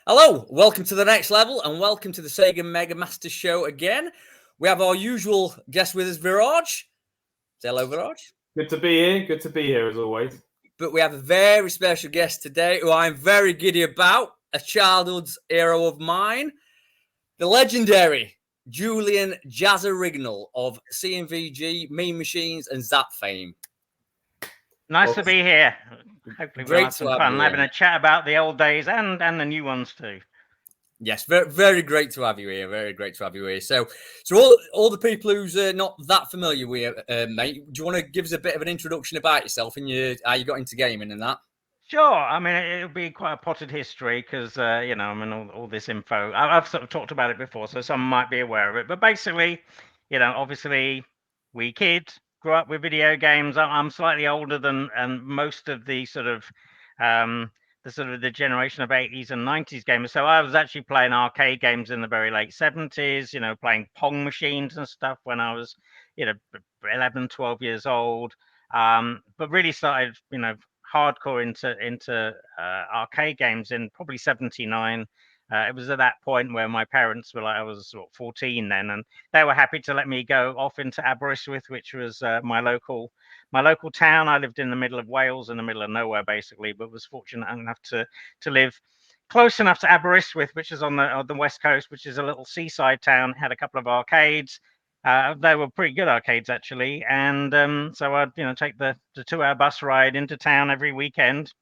Hello, welcome to the next level and welcome to the Sega Mega Master Show again. We have our usual guest with us, Viraj. Say hello, Viraj. Good to be here. Good to be here as always. But we have a very special guest today who I'm very giddy about, a childhood's hero of mine, the legendary Julian Jaz Rignall of C&VG, Mean Machines and ZZAP fame. Nice to be here. Hopefully we'll have some fun having a chat about the old days and the new ones too. Yes, very, very great to have you here. Very great to have you here. So all the people who's not that familiar with you, mate, do you want to give us a bit of an introduction about yourself and how you got into gaming and that? Sure. I mean, it'll be quite a potted history because, I mean, all this info, I've sort of talked about it before, so some might be aware of it. But basically, obviously, we kids grew up with video games. I'm slightly older than most of the sort of the generation of 80s and 90s gamers. So I was actually playing arcade games in the very late 70s, playing Pong machines and stuff when I was, 11, 12 years old. But really started, hardcore into arcade games in probably 79. It was at that point where my parents were like, I was 14 then, and they were happy to let me go off into Aberystwyth, which was my local town. I lived in the middle of Wales, in the middle of nowhere basically, but was fortunate enough to live close enough to Aberystwyth, which is on the west coast, which is a little seaside town. Had a couple of arcades. They were pretty good arcades actually, and so I'd take the 2-hour bus ride into town every weekend,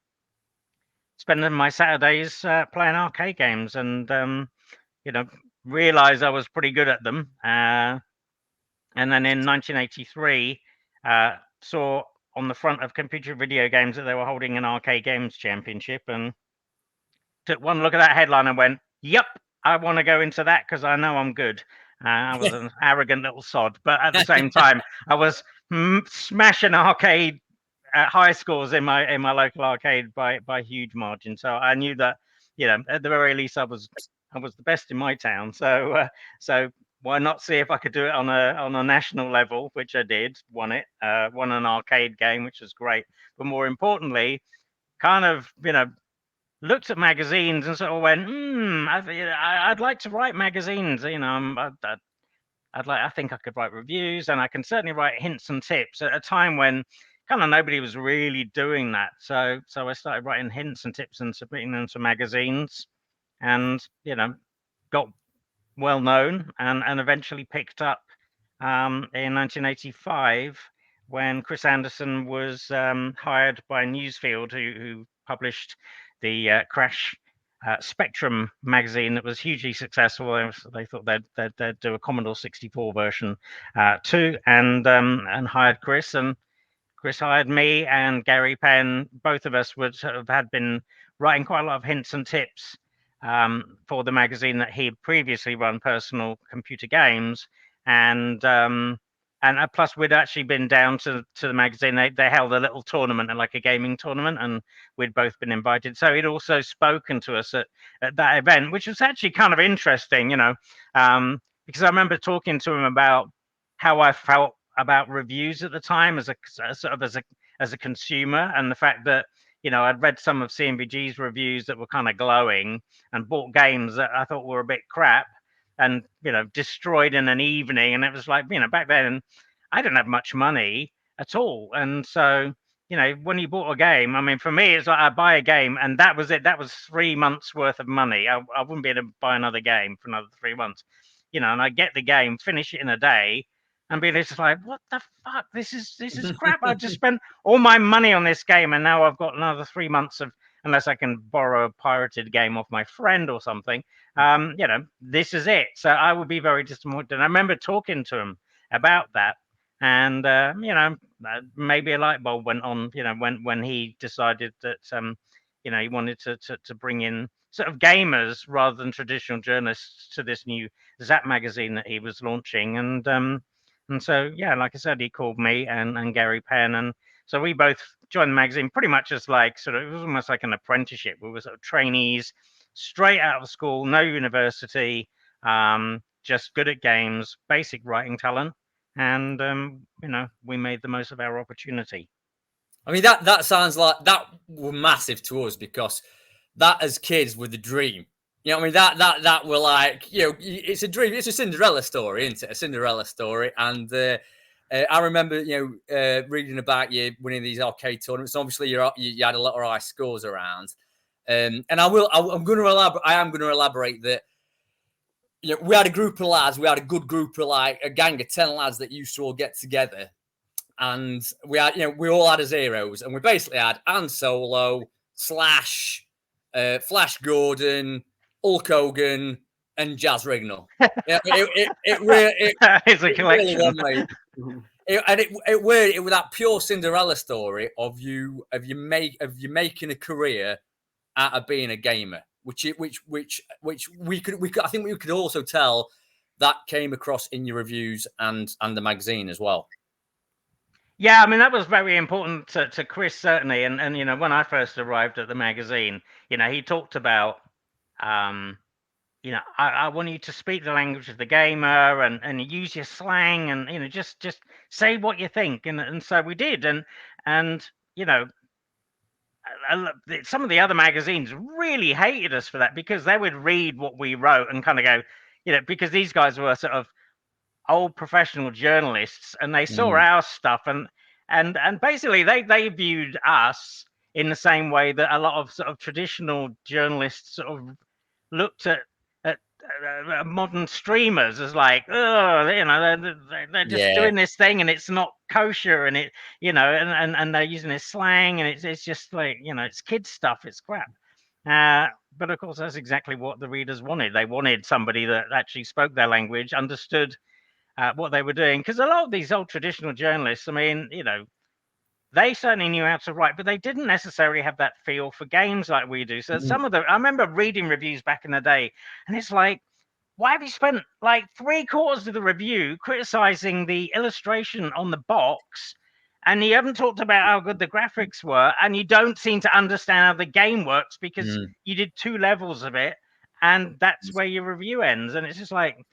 spending my Saturdays playing arcade games, and realized I was pretty good at them. And then in 1983, saw on the front of Computer Video Games that they were holding an arcade games championship, and took one look at that headline and went, "Yep, I want to go into that because I know I'm good." I was an arrogant little sod, but at the same time, I was smashing arcade high scores in my local arcade by huge margin. So I knew that, at the very least, I was the best in my town. So why not see if I could do it on a national level, which I did. Won an arcade game, which was great. But more importantly, kind of looked at magazines and sort of went, I'd like to write magazines. I think I could write reviews, and I can certainly write hints and tips at a time when kind of nobody was really doing that. So I started writing hints and tips and submitting them to magazines, and got well known and eventually picked up in 1985 when Chris Anderson was hired by Newsfield, who published the Crash Spectrum magazine that was hugely successful. They thought they'd do a Commodore 64 version too, and hired Chris. And Chris hired me and Gary Penn. Both of us had been writing quite a lot of hints and tips for the magazine that he had previously run, Personal Computer Games, and plus we'd actually been down to the magazine. They held a little tournament, like a gaming tournament, and we'd both been invited. So he'd also spoken to us at that event, which was actually kind of interesting, because I remember talking to him about how I felt about reviews at the time as a consumer, and the fact that I'd read some of C&VG's reviews that were kind of glowing, and bought games that I thought were a bit crap and destroyed in an evening. And it was like, back then I didn't have much money at all, and so when you bought a game, I mean, for me it's like I buy a game and that was it. That was 3 months worth of money. I wouldn't be able to buy another game for another 3 months, and I get the game, finish it in a day, and be just like, what the fuck? This is crap. I just spent all my money on this game, and now I've got another 3 months of, unless I can borrow a pirated game off my friend or something. This is it. So I would be very disappointed. And I remember talking to him about that, and maybe a light bulb went on. When he decided that he wanted to bring in sort of gamers rather than traditional journalists to this new ZZAP magazine that he was launching, and so, like I said, he called me and Gary Penn, and so we both joined the magazine pretty much as like it was almost like an apprenticeship. We were sort of trainees, straight out of school, no university, just good at games, basic writing talent, and we made the most of our opportunity. I mean, that sounds like that were massive to us, because that as kids were the dream. You know what I mean? That were like, you know, it's a dream. It's a Cinderella story, isn't it? A Cinderella story. And I remember, you know, reading about you winning these arcade tournaments. Obviously, you had a lot of high scores around. And I'm going to elaborate. I am going to elaborate that. You know, we had a group of lads. We had a good group of like a gang of 10 lads that used to all get together, and we had, you know, we all had as heroes, and we basically had Han Solo, Slash, Flash Gordon, Hulk Hogan, and Jaz Rignall. Yeah, it it's a collection. Really it was that pure Cinderella story of you making a career out of being a gamer, which we could I think we could also tell that came across in your reviews and the magazine as well. Yeah, I mean, that was very important to Chris, certainly. And, you know, when I first arrived at the magazine, you know, he talked about, you know, I want you to speak the language of the gamer and use your slang and, you know, just say what you think. And so we did. And, you know, some of the other magazines really hated us for that, because they would read what we wrote and kind of go, you know, because these guys were sort of old professional journalists, and they saw our stuff and basically they viewed us in the same way that a lot of sort of traditional journalists sort of looked at modern streamers as like, oh, you know, they're just doing this thing and it's not kosher, and it, you know, and they're using this slang, and it's just like, you know, it's kids stuff, it's crap. But of course, that's exactly what the readers wanted. They wanted somebody that actually spoke their language, understood what they were doing, because a lot of these old traditional journalists, I mean, you know, they certainly knew how to write, but they didn't necessarily have that feel for games like we do. So some of the, I remember reading reviews back in the day, and it's like, why have you spent like 3/4 of the review criticizing the illustration on the box, and you haven't talked about how good the graphics were, and you don't seem to understand how the game works because you did 2 levels of it, and that's where your review ends. And it's just like,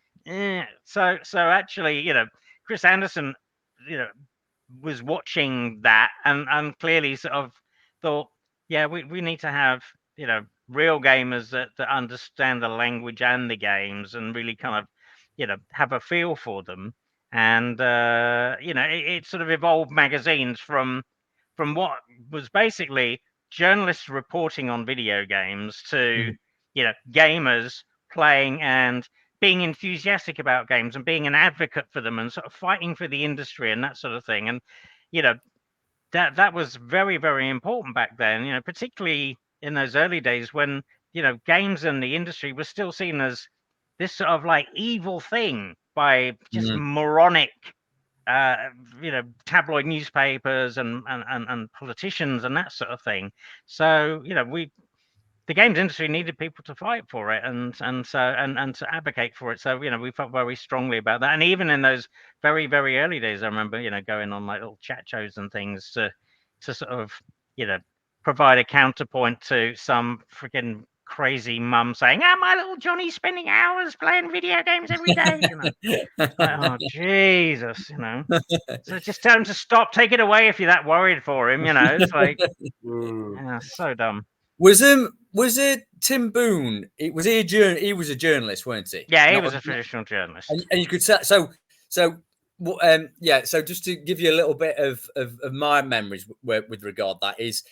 so actually, you know, Chris Anderson, you know, was watching that and clearly sort of thought, yeah, we need to have, you know, real gamers that understand the language and the games and really kind of, you know, have a feel for them. And you know, it sort of evolved magazines from what was basically journalists reporting on video games to, you know, gamers playing and being enthusiastic about games and being an advocate for them and sort of fighting for the industry and that sort of thing. And, you know, that was very, very important back then, you know, particularly in those early days when, you know, games and the industry was still seen as this sort of like evil thing by just moronic, you know, tabloid newspapers and politicians and that sort of thing. So, you know, the games industry needed people to fight for it and to advocate for it. So, you know, we felt very strongly about that. And even in those very, very early days, I remember, you know, going on like little chat shows and things to sort of, you know, provide a counterpoint to some freaking crazy mum saying, my little Johnny's spending hours playing video games every day. You know, like, oh Jesus, you know. So just tell him to stop. Take it away if you're that worried for him. You know, it's like, yeah, so dumb. Was it Tim Boone? He was a journalist, weren't he? Yeah, he was a traditional journalist. And you could say so. Yeah. So just to give you a little bit of my memories with regard that is,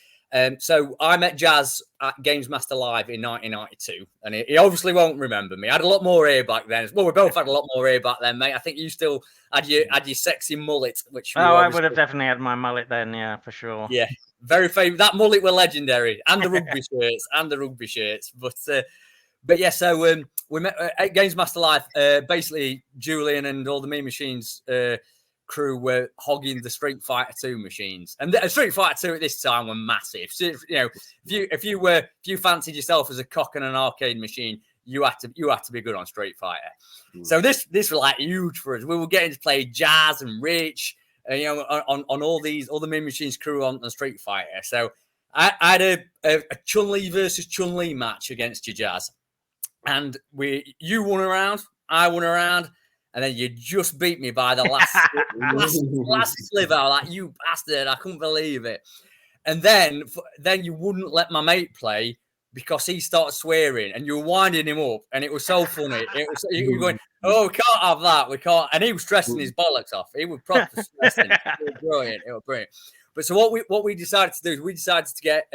so I met Jaz at Games Master Live in 1992, and he obviously won't remember me. I had a lot more hair back then. Well, we both had a lot more hair back then, mate. I think you still had your sexy mullet, which I would have definitely had my mullet then, yeah, for sure. Yeah. Very famous. That mullet were legendary, and the rugby shirts. But yeah. So we met at Games Master Live. Basically, Julian and all the Mean Machines crew were hogging the Street Fighter 2 machines, and the Street Fighter 2 at this time were massive. So, you know, if you fancied yourself as a cock in an arcade machine, you had to be good on Street Fighter. So this was like huge for us. We were getting to play Jaz and Rich. You know, on all the Mean Machines crew on Street Fighter. So I had a Chun-Li versus Chun-Li match against you, Jaz, and you won a round, I won a round, and then you just beat me by the last sliver. Like, you bastard! I couldn't believe it. And then you wouldn't let my mate play because he started swearing, and you were winding him up, and it was so funny. You were going, "Oh, we can't have that. We can't." And he was stressing his bollocks off. He was proper stressing. It was brilliant. It was brilliant. But so what we decided to do is we decided to get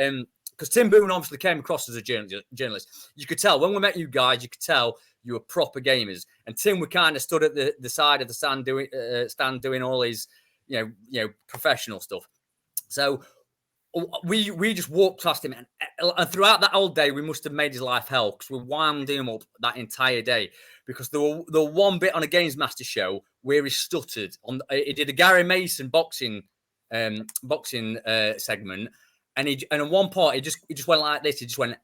because Tim Boone obviously came across as a journalist. You could tell when we met you guys. You could tell you were proper gamers. And Tim, we kind of stood at the side of the stand doing all his professional stuff. So we just walked past him, and throughout that whole day, we must have made his life hell because we wound him up that entire day. Because there were one bit on a Games Master show where he stuttered he did a Gary Mason boxing segment, and at one point he just went like this. He just went,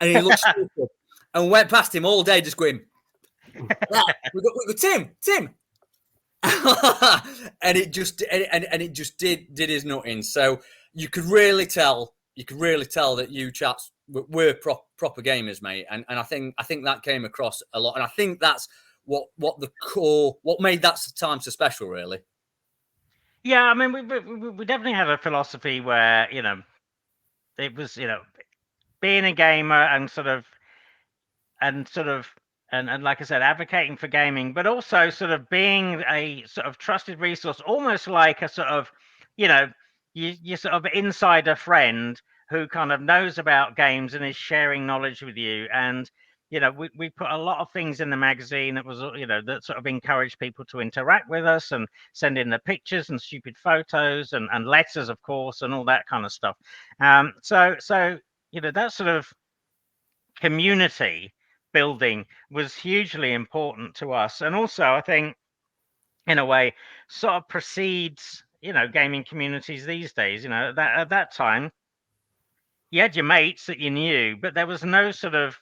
and he looked stupid, and we went past him all day just going, we got Tim. And it just did his nutting. So you could really tell that you chaps were proper gamers, mate. And I think that came across a lot. And I think that's what made that time so special, really. Yeah, I mean, we definitely had a philosophy where it was being a gamer and like I said, advocating for gaming, but also sort of being a sort of trusted resource, almost like a sort of, you sort of insider friend who kind of knows about games and is sharing knowledge with you. And, we put a lot of things in the magazine that was, that sort of encouraged people to interact with us and send in the pictures and stupid photos and letters, of course, and all that kind of stuff. So that sort of community building was hugely important to us, and also I think in a way sort of precedes gaming communities these days. At that time you had your mates that you knew, but there was no sort of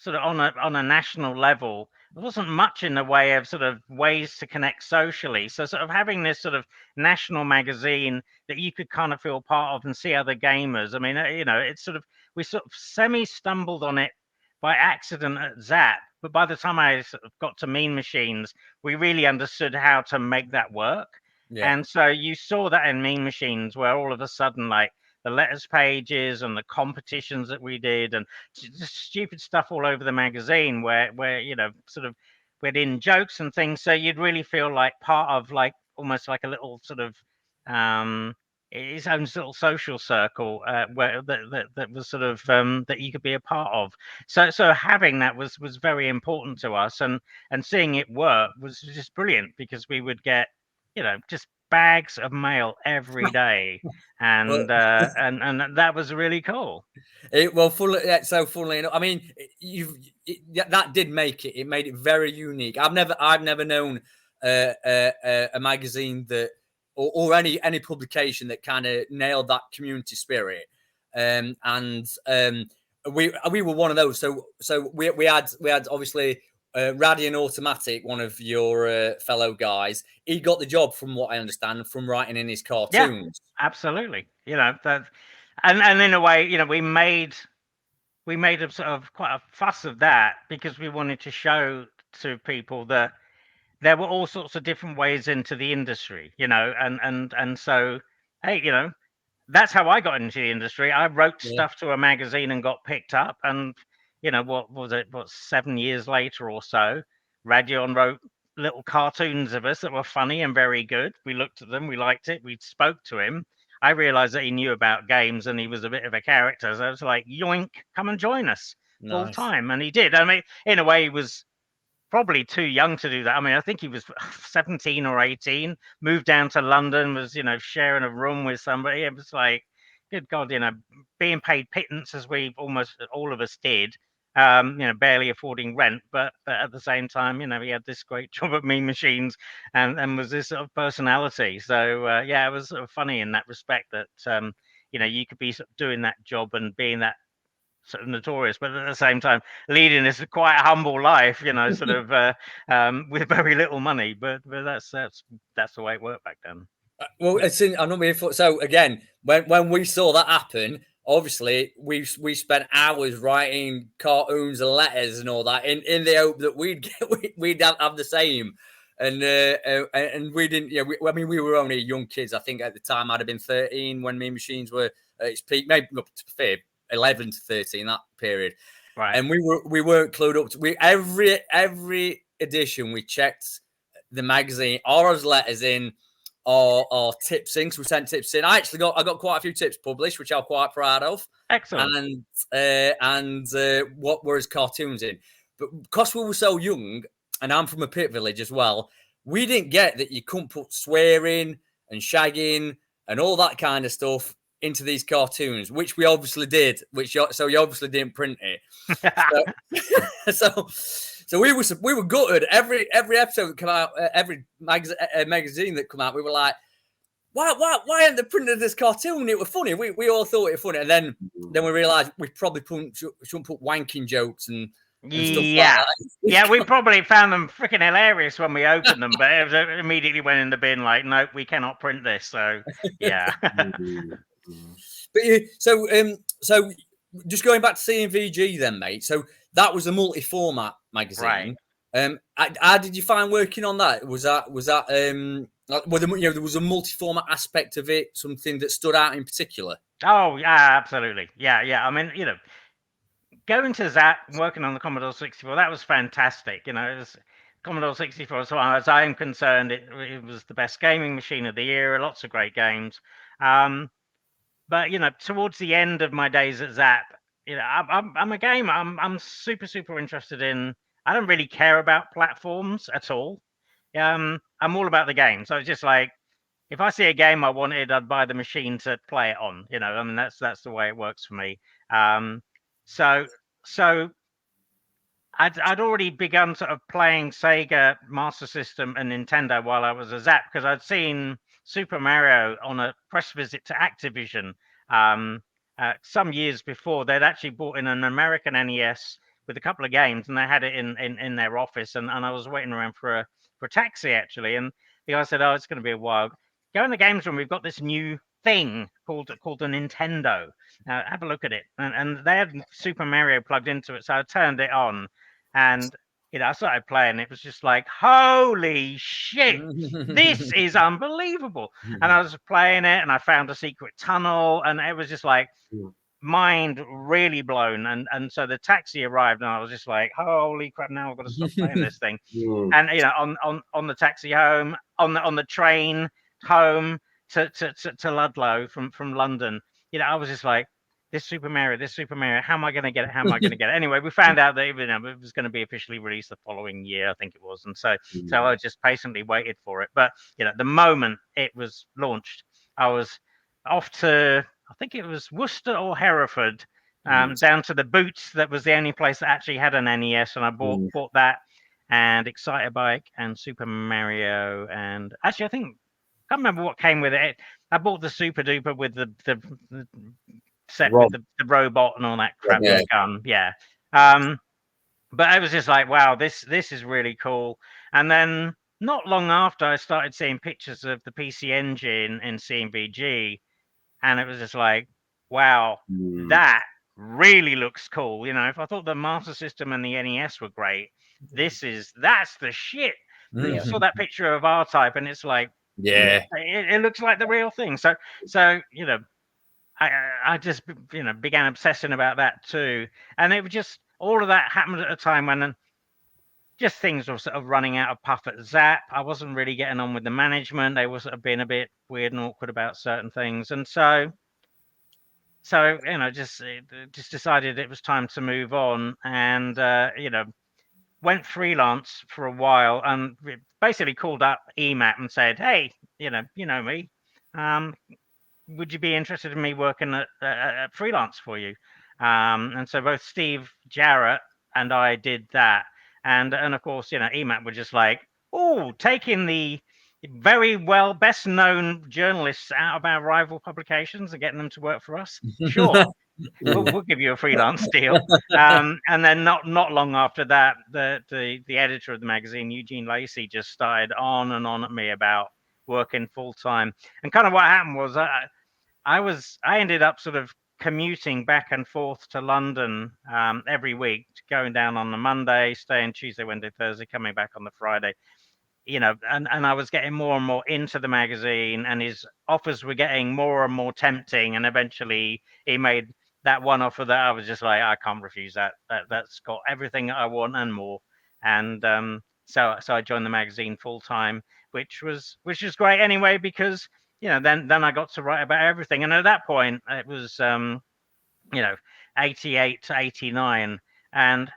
on a national level. There wasn't much in the way of sort of ways to connect socially. So sort of having this sort of national magazine that you could kind of feel part of and see other gamers. I mean, it's sort of, we sort of semi stumbled on it by accident at ZZAP, but by the time I sort of got to Mean Machines, we really understood how to make that work. Yeah. And so you saw that in Mean Machines, where all of a sudden, like, the letters pages and the competitions that we did and just stupid stuff all over the magazine where sort of we'd in jokes and things, so you'd really feel like part of, like, almost like a little sort of its own little social circle where that was sort of that you could be a part of. So having that was very important to us, and seeing it work was just brilliant, because we would get just bags of mail every day, and that was really cool. So funnily enough, I mean, that did make it. It made it very unique. I've never known a magazine that or any publication that kind of nailed that community spirit. And we were one of those. So we had obviously Radian Automatic, one of your fellow guys. He got the job, from what I understand, from writing in his cartoons. Yeah, absolutely. That, and in a way, we made a sort of quite a fuss of that, because we wanted to show to people that there were all sorts of different ways into the industry, and so, hey, that's how I got into the industry. I wrote stuff to a magazine and got picked up, and what was it? 7 years later or so, Radion wrote little cartoons of us that were funny and very good. We looked at them, we liked it, we spoke to him. I realized that he knew about games and he was a bit of a character. So I was like, yoink, come and join us full time. And he did. I mean, in a way, he was probably too young to do that. I mean, I think he was 17 or 18, moved down to London, was, sharing a room with somebody. It was like, good God, being paid pittance, as we almost all of us did, barely affording rent, but at the same time, he had this great job at Mean Machines and was this sort of personality. So it was sort of funny in that respect that you could be sort of doing that job and being that sort of notorious, but at the same time leading this quite humble life, sort of with very little money. But that's the way it worked back then. Well, I'm not being so again. When we saw that happen, obviously we spent hours writing cartoons and letters and all that in the hope that we'd have the same. And we didn't. Yeah, I mean, we were only young kids. I think at the time I'd have been 13 when Mean Machines were at its peak. Maybe not fair. 11 to 13, that period. Right. And we weren't clued up to every edition we checked the magazine or as letters in or tips in, because we sent tips in. I got quite a few tips published, which I'm quite proud of. Excellent. And what were his cartoons in. But because we were so young, and I'm from a pit village as well, we didn't get that you couldn't put swearing and shagging and all that kind of stuff into these cartoons, which we obviously did. So you obviously didn't print it. So we were gutted. Every episode that come out, every magazine that come out, we were like, why haven't they printed this cartoon? It was funny. We all thought it was funny, and then we realised we probably shouldn't put wanking jokes and stuff like that. Yeah, we probably found them freaking hilarious when we opened them, but it immediately went in the bin. Like, nope, we cannot print this. So yeah. But so just going back to C&VG then, mate. So that was a multi-format magazine. Right. How did you find working on that? Was that there was a multi-format aspect of it, something that stood out in particular? Oh yeah, absolutely. Yeah. I mean, going to ZZAP and working on the Commodore 64, that was fantastic. It was Commodore 64. So as I am concerned, it was the best gaming machine of the year. Lots of great games. But towards the end of my days at ZZAP, I'm a gamer. I'm super interested in. I don't really care about platforms at all. I'm all about the game. So it's just like, if I see a game I wanted, I'd buy the machine to play it on. I mean, that's the way it works for me. So I'd already begun sort of playing Sega Master System and Nintendo while I was a ZZAP, because I'd seen Super Mario on a press visit to Activision some years before. They'd actually bought in an American NES with a couple of games, and they had it in their office, and I was waiting around for a taxi actually, and the guy said, "Oh, it's going to be a while. Go in the games room. We've got this new thing called a Nintendo. Have a look at it." And they had Super Mario plugged into it, so I turned it on, and I started playing. It was just like, holy shit, this is unbelievable. And I was playing it, and I found a secret tunnel, and it was just like mind really blown. And so the taxi arrived, and I was just like, holy crap, now I've got to stop playing this thing. And on the taxi home, on the train home to Ludlow from London, I was just like, this Super Mario, how am I going to get it? Anyway, we found out that it was going to be officially released the following year, I think it was. And so I just patiently waited for it. But the moment it was launched, I was off to, I think it was Worcester or Hereford, down to the Boots. That was the only place that actually had an NES, and I bought that, and Excitebike and Super Mario, and actually I can't remember what came with it. I bought the Super Duper with the set with the robot and all that crap. Yeah. But I was just like, wow, this is really cool. And then not long after, I started seeing pictures of the PC Engine in C&VG, and it was just like, wow, that really looks cool. If I thought the Master System and the NES were great, that's the shit. You saw that picture of R-Type, and it's like, it looks like the real thing. So I just began obsessing about that too, and it was just all of that happened at a time when just things were sort of running out of puff at ZZAP. I wasn't really getting on with the management. They were sort of being a bit weird and awkward about certain things, and so just decided it was time to move on, and went freelance for a while, and basically called up EMAP and said, hey, you know me, would you be interested in me working at freelance for you? And so both Steve Jarrett and I did that, and of course EMAP were just like, oh, taking the very well best known journalists out of our rival publications and getting them to work for us. Sure. We'll give you a freelance deal. And then not long after that, the editor of the magazine, Eugene Lacey, just started on and on at me about working full time. And kind of what happened was I ended up sort of commuting back and forth to London every week, going down on the Monday, staying Tuesday, Wednesday, Thursday, coming back on the Friday. And I was getting more and more into the magazine, and his offers were getting more and more tempting, and eventually he made that one offer that I was just like, I can't refuse that. That's got everything I want and more. And so I joined the magazine full time, which was great anyway, because then I got to write about everything. And at that point, it was 88 to 89, and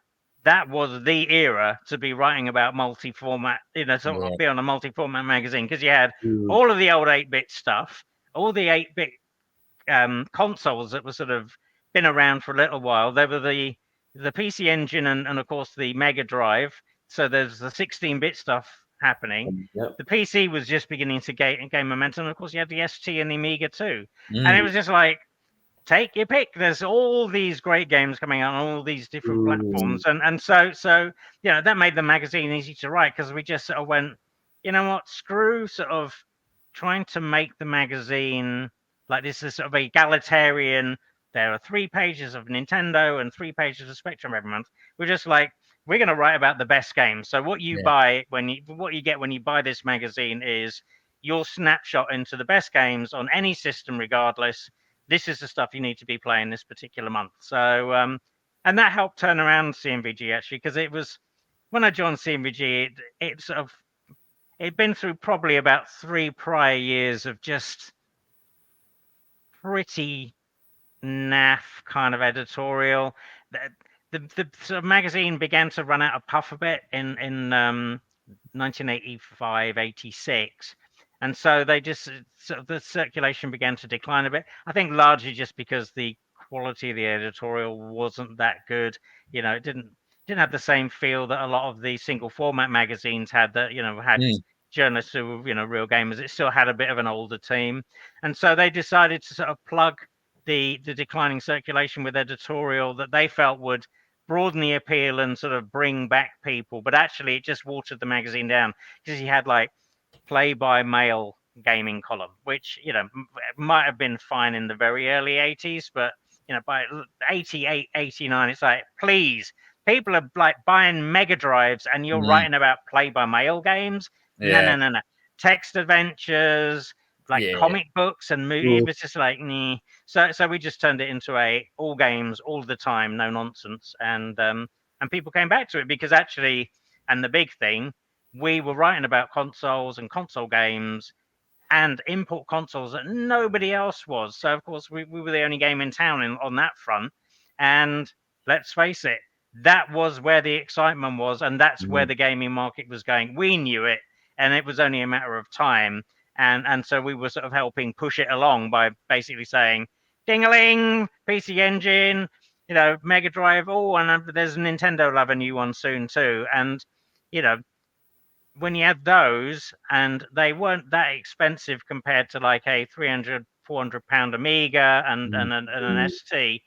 that was the era to be writing about multi-format, sort of be on a multi-format magazine, because you had all of the old 8-bit stuff, all the 8-bit consoles that were sort of been around for a little while. There were the PC Engine and of course the Mega Drive. So there's the 16-bit stuff happening. Yep. The PC was just beginning to gain momentum. And of course, you had the ST and the Amiga too. And it was just like, take your pick. There's all these great games coming out on all these different platforms, and so that made the magazine easy to write, because we just sort of went, you know what, screw sort of trying to make the magazine like this is sort of egalitarian. There are 3 pages of Nintendo and 3 pages of Spectrum every month. We're just like, we're going to write about the best games. So what you buy what you get when you buy this magazine is your snapshot into the best games on any system, regardless. This is the stuff you need to be playing this particular month. So, and that helped turn around C&VG actually, because it was when I joined C&VG, it'd been through probably about 3 prior years of just pretty naff kind of editorial. The sort of magazine began to run out of puff a bit in 1985, 86. And so they just sort of the circulation began to decline a bit. I think largely just because the quality of the editorial wasn't that good. It didn't have the same feel that a lot of the single format magazines had, that had journalists who were real gamers. It still had a bit of an older team, and so they decided to sort of plug the declining circulation with editorial that they felt would broaden the appeal and sort of bring back people. But actually, it just watered the magazine down, because you had like play-by-mail gaming column, which might have been fine in the very early 80s, but by 88, 89, it's like, please, people are like buying Mega Drives and you're writing about play-by-mail games. No. Text adventures, like comic books and movies. It was just like, nah. So we just turned it into a all games all the time, no nonsense, and people came back to it, because actually, and the big thing, we were writing about consoles and console games and import consoles that nobody else was. So of course we were the only game in town on that front. And let's face it, that was where the excitement was, and that's where the gaming market was going. We knew it, and it was only a matter of time. And so we were sort of helping push it along by basically saying, ding-a-ling, PC Engine, Mega Drive, and there's Nintendo will have a new one soon too. And when you had those, and they weren't that expensive compared to like a 300, 400 pound Amiga and an ST,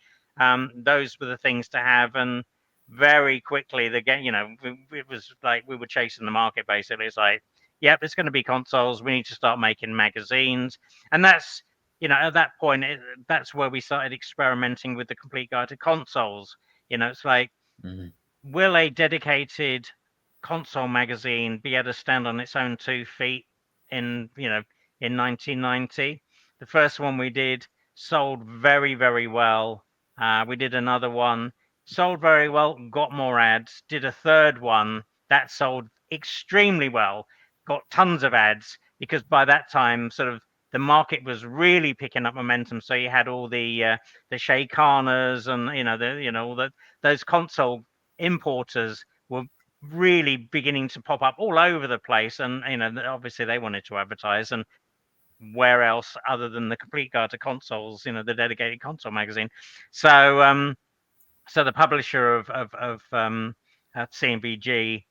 those were the things to have. And very quickly, the game, it was like we were chasing the market basically. It's like, yep, it's going to be consoles. We need to start making magazines. And that's, at that point, that's where we started experimenting with the complete guide to consoles. It's like, will a dedicated console magazine be able to stand on its own 2 feet in 1990? The first one we did sold very, very well. We did another one, sold very well, got more ads. Did a third one that sold extremely well, got tons of ads, because by that time sort of the market was really picking up momentum. So you had all the Shaykanas and all those console importers were really beginning to pop up all over the place. And obviously they wanted to advertise, and where else other than the complete guide to consoles, the dedicated console magazine. So the publisher of C&VG,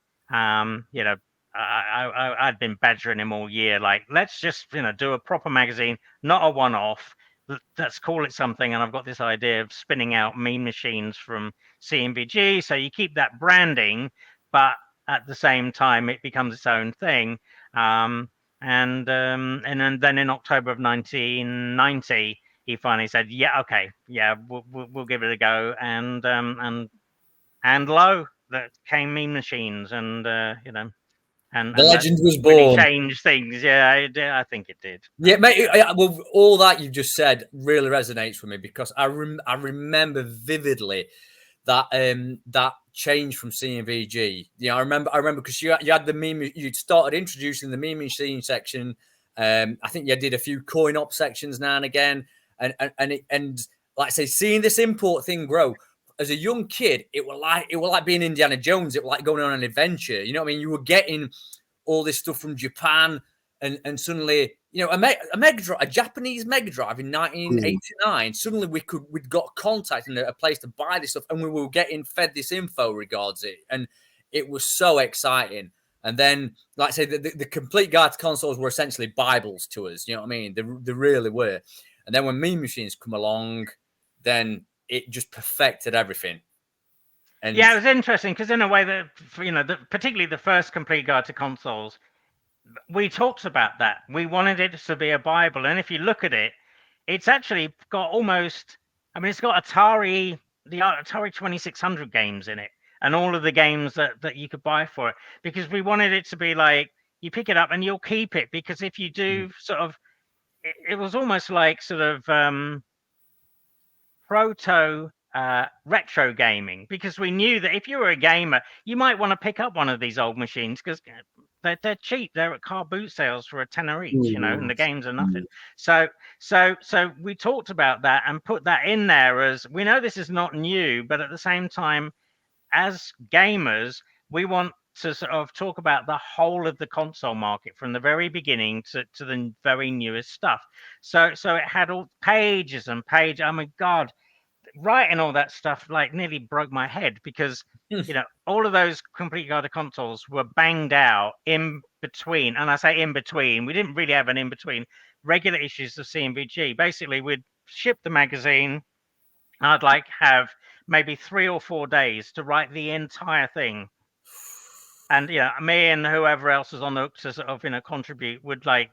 I'd been badgering him all year, like, let's just do a proper magazine, not a one-off. Let's call it something. And I've got this idea of spinning out Mean Machines from C&VG, so you keep that branding, but at the same time it becomes its own thing. And then in October of 1990, he finally said, "Yeah, okay, yeah, we'll give it a go." And lo, that came Mean Machines, and and The legend was really born. changed things. Yeah, I think it did. Yeah, mate. Well, all that you've just said really resonates with me because I remember vividly that that change from C&VG. You know, I remember because you had the meme. You'd started introducing the meme machine section. I think you did a few coin op sections now and again, and like I say, seeing this import thing grow. As a young kid, it was like being Indiana Jones. It was like going on an adventure. You know what I mean? You were getting all this stuff from Japan, and suddenly, you know, a Japanese Mega Drive in 1989. Suddenly, we'd got contact and a place to buy this stuff, and we were getting fed this info regards it, and it was so exciting. And then, like I say, the complete guide to consoles were essentially Bibles to us. You know what I mean? They really were. And then when Meme Machines come along, then it just perfected everything. And yeah, it was interesting because in a way that, you know, particularly the first complete guide to consoles, we talked about that. We wanted it to be a Bible, and if you look at it, it's actually got almost. I mean, it's got the Atari 2600 games in it, and all of the games that you could buy for it, because we wanted it to be like you pick it up and you'll keep it, because if you do sort of, it was almost like sort of proto retro gaming, because we knew that if you were a gamer, you might want to pick up one of these old machines because they're cheap. They're at car boot sales for $10 each, you know, and the games are nothing. So we talked about that and put that in there as, we know this is not new, but at the same time, as gamers, we want to sort of talk about the whole of the console market from the very beginning to the very newest stuff. So it had all pages and pages. Oh my God, writing all that stuff like nearly broke my head, because you know, all of those complete guide to consoles were banged out in between, and I say in between, we didn't really have an in between regular issues of C&VG. Basically, we'd ship the magazine. I'd like have maybe 3 or 4 days to write the entire thing, and you know, me and whoever else was on the hook to sort of, you know, contribute would like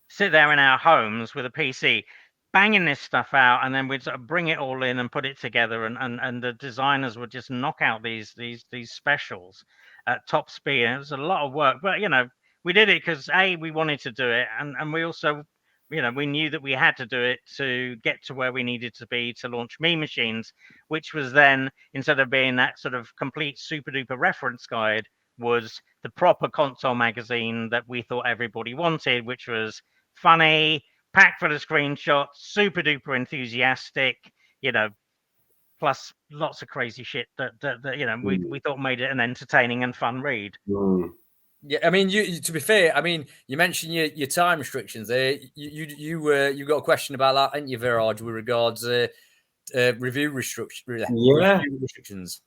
sit there in our homes with a PC, banging this stuff out, and then we'd sort of bring it all in and put it together, and the designers would just knock out these specials at top speed. And it was a lot of work, but you know, we did it because we wanted to do it, and we also, you know, we knew that we had to do it to get to where we needed to be to launch Meme Machines, which was then, instead of being that sort of complete super duper reference guide, was the proper console magazine that we thought everybody wanted, which was funny, packed full of screenshots, super duper enthusiastic, you know, plus lots of crazy shit that you know, we thought made it an entertaining and fun read. Yeah, I mean, to be fair, I mean, you mentioned your time restrictions there. You got a question about that, ain't you, Viraj, with regards review restrictions?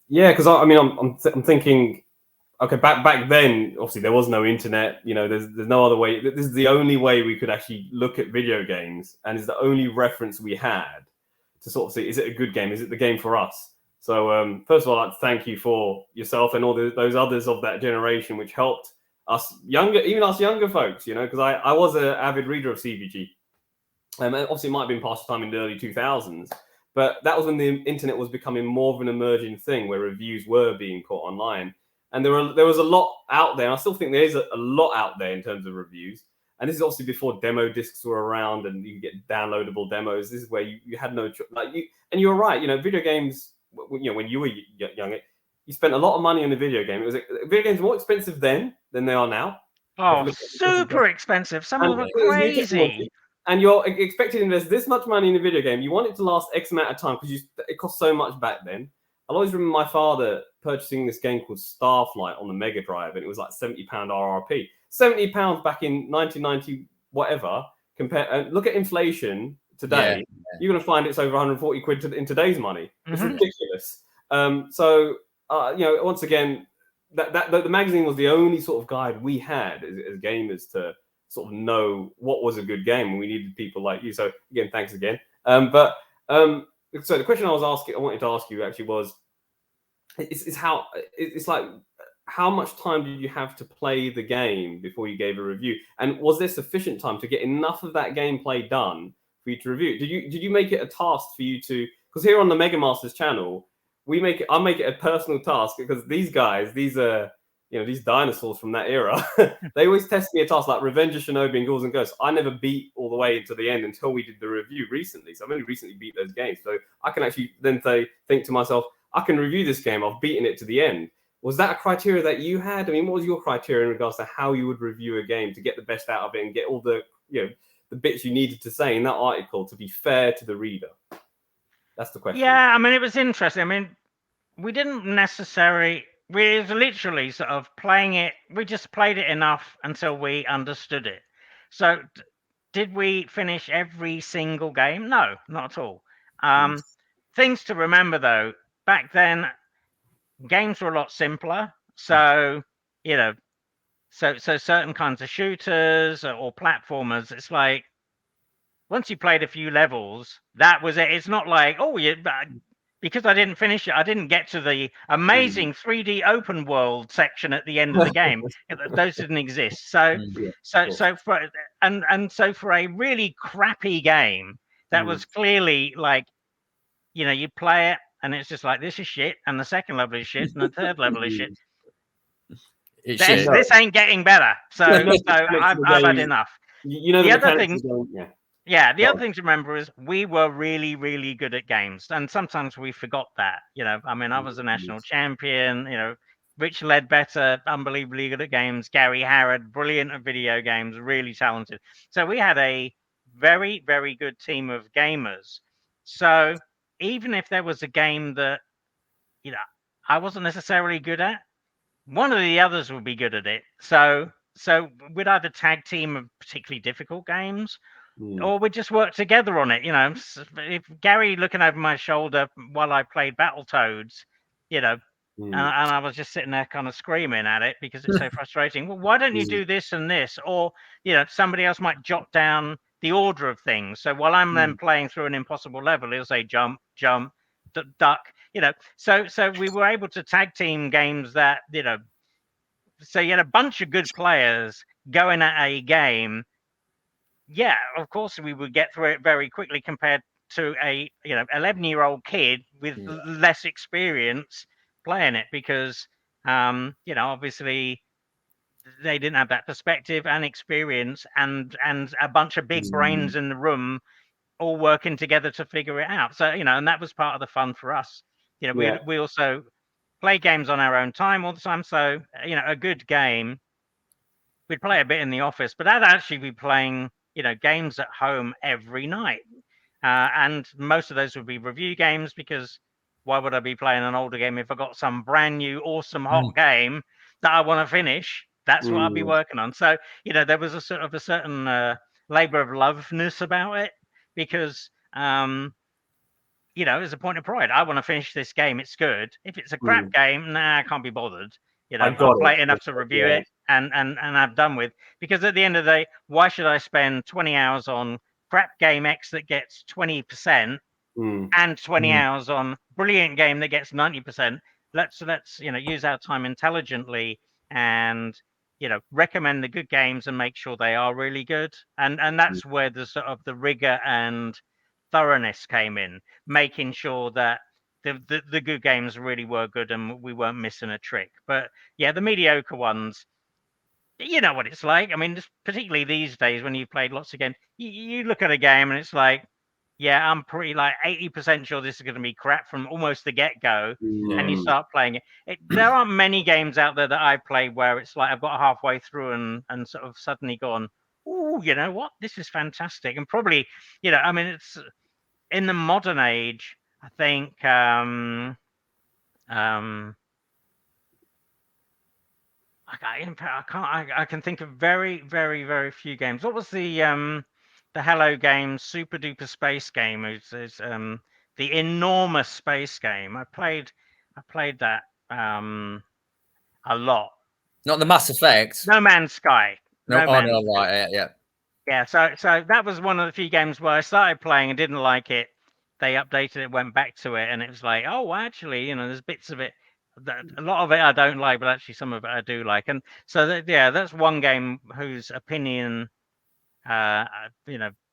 Yeah, because I mean, I'm thinking, okay, back then, obviously there was no internet. You know, there's no other way. This is the only way we could actually look at video games, and it's the only reference we had to sort of see, is it a good game? Is it the game for us? So first of all, I'd like to thank you for yourself and all those others of that generation, which helped us younger folks. You know, because I was an avid reader of C&VG. And obviously, it might have been past time in the early 2000s, but that was when the internet was becoming more of an emerging thing, where reviews were being put online. And there was a lot out there. And I still think there is a lot out there in terms of reviews. And this is obviously before demo discs were around and you could get downloadable demos. This is where you had no choice. And you're right. You know, video games. You know, when you were young, you spent a lot of money on a video game. Video games were more expensive then than they are now. Oh, super expensive. Some of them were crazy. And you're expecting to invest this much money in a video game. You want it to last X amount of time because it cost so much back then. I'll always remember my father purchasing this game called Starflight on the Mega Drive, and it was like £70 RRP. £70 back in 1990, whatever. Look at inflation today. Yeah. You're going to find it's over 140 quid in today's money. It's ridiculous. So you know, once again, that the magazine was the only sort of guide we had as gamers to sort of know what was a good game, and we needed people like you. So again, thanks again. So the question I wanted to ask you actually was, it's like, how much time did you have to play the game before you gave a review, and was there sufficient time to get enough of that gameplay done for you to review? Did you make it a task for you to? Because here on the Mega Masters channel, I make it a personal task, because these guys, these are these dinosaurs from that era, they always test me at tasks like Revenge of Shinobi and Ghouls and Ghosts. I never beat all the way to the end until we did the review recently. So I've only recently beat those games. So I can actually then think to myself, I can review this game. I've beaten it to the end. Was that a criteria that you had? I mean, what was your criteria in regards to how you would review a game to get the best out of it and get all the, the bits you needed to say in that article to be fair to the reader? That's the question. Yeah, I mean, it was interesting. I mean, we didn't necessarily, we was literally sort of playing it. We just played it enough until we understood it. So did we finish every single game? No, not at all. Things to remember though, back then, games were a lot simpler. So, so certain kinds of shooters or platformers, it's like, once you played a few levels, that was it. It's not like, because I didn't finish it, I didn't get to the amazing 3D open world section at the end of the game. Those didn't exist. So for a really crappy game that was clearly like, you play it and it's just like, this is shit, and the second level is shit, and the third level is shit. This ain't getting better. So I've had enough. The other thing. Yeah, the other thing to remember is we were really, really good at games, and sometimes we forgot that. I mean, I was a national champion. Rich Ledbetter, unbelievably good at games. Gary Harrod, brilliant at video games, really talented. So we had a very, very good team of gamers. So even if there was a game that I wasn't necessarily good at, one of the others would be good at it. So we'd either tag team of particularly difficult games, or we just work together on it. If Gary looking over my shoulder while I played Battletoads, and I was just sitting there kind of screaming at it because it's so frustrating. Well, why don't you do this and this? Or, somebody else might jot down the order of things. So while I'm then playing through an impossible level, he'll say jump, duck, So we were able to tag team games that, so you had a bunch of good players going at a game. Yeah, of course we would get through it very quickly compared to a 11-year-old kid with less experience playing it, because obviously they didn't have that perspective and experience and a bunch of big brains in the room all working together to figure it out. So and that was part of the fun for us. We also play games on our own time all the time. So a good game, we'd play a bit in the office, but I'd actually be playing games at home every night. And most of those would be review games, because why would I be playing an older game if I got some brand new, awesome, hot game that I want to finish? That's what I'd be working on. So, there was a sort of a certain labor of loveness about it, because, it's a point of pride. I want to finish this game. It's good. If it's a crap game, I can't be bothered. I'll play it enough to review it and I'm done with. Because at the end of the day, why should I spend 20 hours on crap game X that gets 20% and 20 hours on brilliant game that gets 90%? Let's use our time intelligently and recommend the good games and make sure they are really good. And that's where the sort of the rigor and thoroughness came in, making sure that the good games really were good and we weren't missing a trick. But yeah, the mediocre ones, you know what it's like. I mean, particularly these days when you've played lots of games, you look at a game and it's like, yeah, I'm pretty like 80% sure this is going to be crap from almost the get-go. And you start playing it. There aren't many games out there that I play where it's like I've got halfway through and sort of suddenly gone, oh, you know what, this is fantastic. And probably, I mean, it's in the modern age, I think I can think of very, very, very few games. What was the Hello Games Super Duper Space game? Is the enormous space game. I played that a lot. Not the Mass Effect. No Man's Sky. No right, yeah. Yeah, so that was one of the few games where I started playing and didn't like it. They updated it, went back to it, and it was like, oh, actually, there's bits of it. A lot of it I don't like, but actually some of it I do like. And so that's one game whose opinion,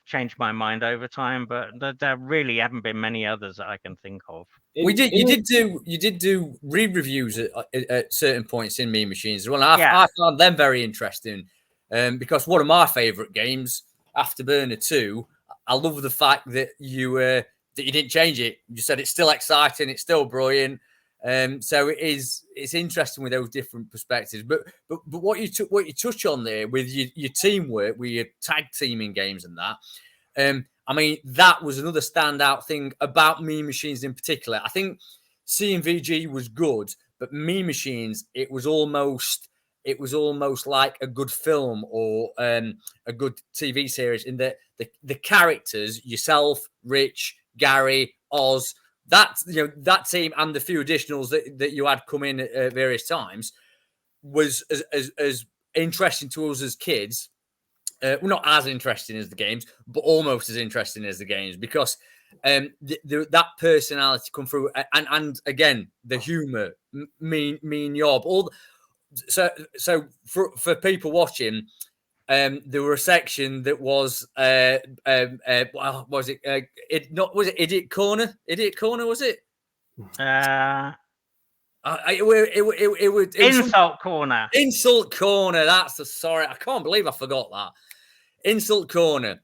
changed my mind over time, but there really haven't been many others that I can think of. You did do re-reviews at certain points in Mean Machines as well. Yeah. I found them very interesting, because one of my favourite games, Afterburner 2, I love the fact that you didn't change it. You said it's still exciting, it's still brilliant. So it's interesting with those different perspectives. But what you touch on there with your teamwork, with your tag teaming games and that. I mean, that was another standout thing about Mean Machines in particular. I think C&VG was good, but Mean Machines, it was almost like a good film or a good TV series in that the characters, yourself, Rich, Gary, Oz, that team and the few additionals that you had come in at various times was as interesting to us as kids. Well, not as interesting as the games, but almost as interesting as the games, because that personality come through, and again the humor, mean yob, all. So for people watching, there were a section that was what was it? Was it Idiot Corner? Idiot Corner, was it? It was Insult Corner. Insult Corner. Sorry, I can't believe I forgot that. Insult Corner,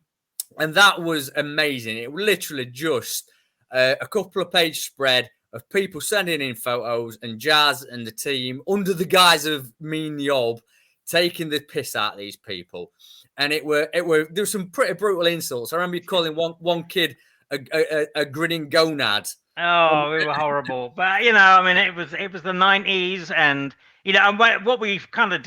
and that was amazing. It was literally just a couple of page spread of people sending in photos and Jazz and the team under the guise of Mean Yob taking the piss out of these people, and there were some pretty brutal insults. I remember calling one kid a grinning gonad. Oh, we were horrible, but I mean, it was the 90s, and and what we kind of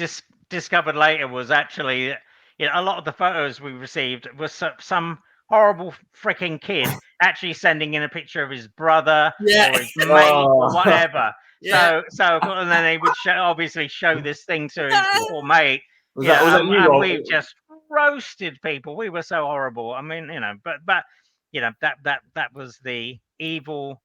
discovered later was actually, a lot of the photos we received was some horrible freaking kid actually sending in a picture of his brother or his mate or whatever. So and then they would obviously show this thing to his poor mate. And we just roasted people. We were so horrible. I mean, but that was the evil,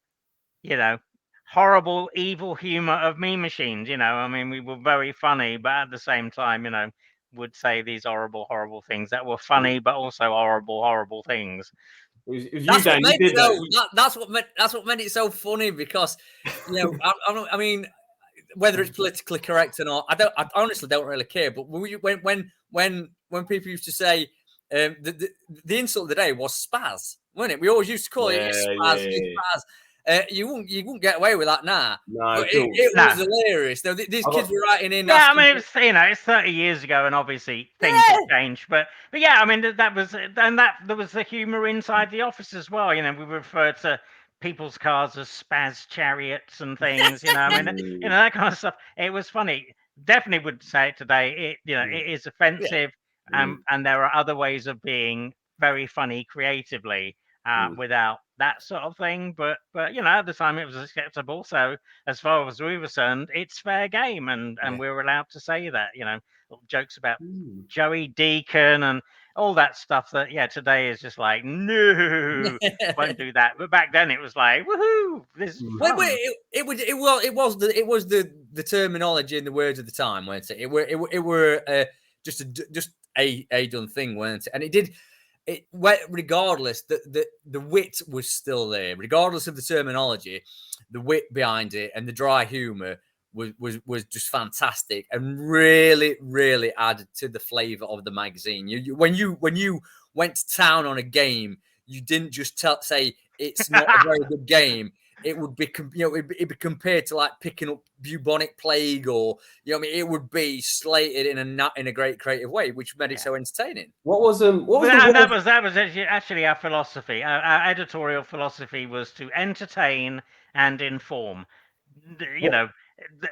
horrible, evil humor of Mean Machines. I mean, we were very funny, but at the same time, would say these horrible, horrible things that were funny, but also horrible, horrible things. That's what made it so funny, because I mean, whether it's politically correct or not, I honestly don't really care. But when people used to say the insult of the day was spaz, wasn't it? We always used to call it spaz. Spaz. You wouldn't get away with that now. No, it was hilarious. These kids were writing in. Yeah, I mean, it was it's 30 years ago, and obviously things have changed. But yeah, I mean, that was there was the humor inside the office as well. We referred to people's cars as spaz chariots and things. I mean, that kind of stuff. It was funny. Definitely would say it today. It is offensive, and there are other ways of being very funny creatively without that sort of thing, but at the time it was acceptable. So as far as we were concerned, it's fair game, and we were allowed to say that. Little jokes about Joey Deacon and all that stuff that today is just like, no, won't do that. But back then it was like, woohoo, this is fun. It was the terminology and the words of the time, weren't it? It were just a done thing, weren't it? And it did. Regardless, the wit was still there. Regardless of the terminology, the wit behind it and the dry humor was just fantastic, and really, really added to the flavor of the magazine. When you went to town on a game, you didn't just say it's not a very good game. It would be, it'd be compared to like picking up bubonic plague, or it would be slated in a great creative way, which made it so entertaining. That was actually our philosophy. Our editorial philosophy was to entertain and inform.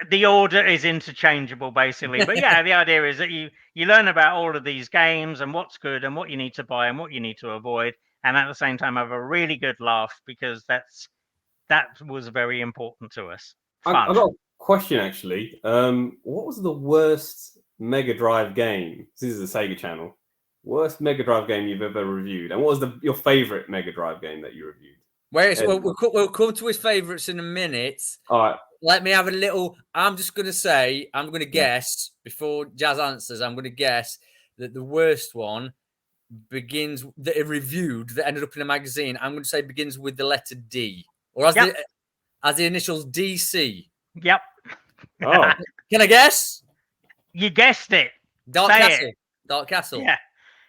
The order is interchangeable, basically, but the idea is that you learn about all of these games and what's good and what you need to buy and what you need to avoid, and at the same time have a really good laugh, because that was very important to us. I've got a question, actually. What was the worst Mega Drive game? This is a Sega channel. Worst Mega Drive game you've ever reviewed, and what was your favorite Mega Drive game that you reviewed? We'll come to his favorites in a minute. All right. Let me have a little. I'm going to guess before Jazz answers. I'm going to guess that the worst one begins that are reviewed that ended up in a magazine, I'm going to say begins with the letter D, or as the initials DC. Yep. Oh, Can I guess? You guessed it. Dark Say Castle. it. Dark Castle.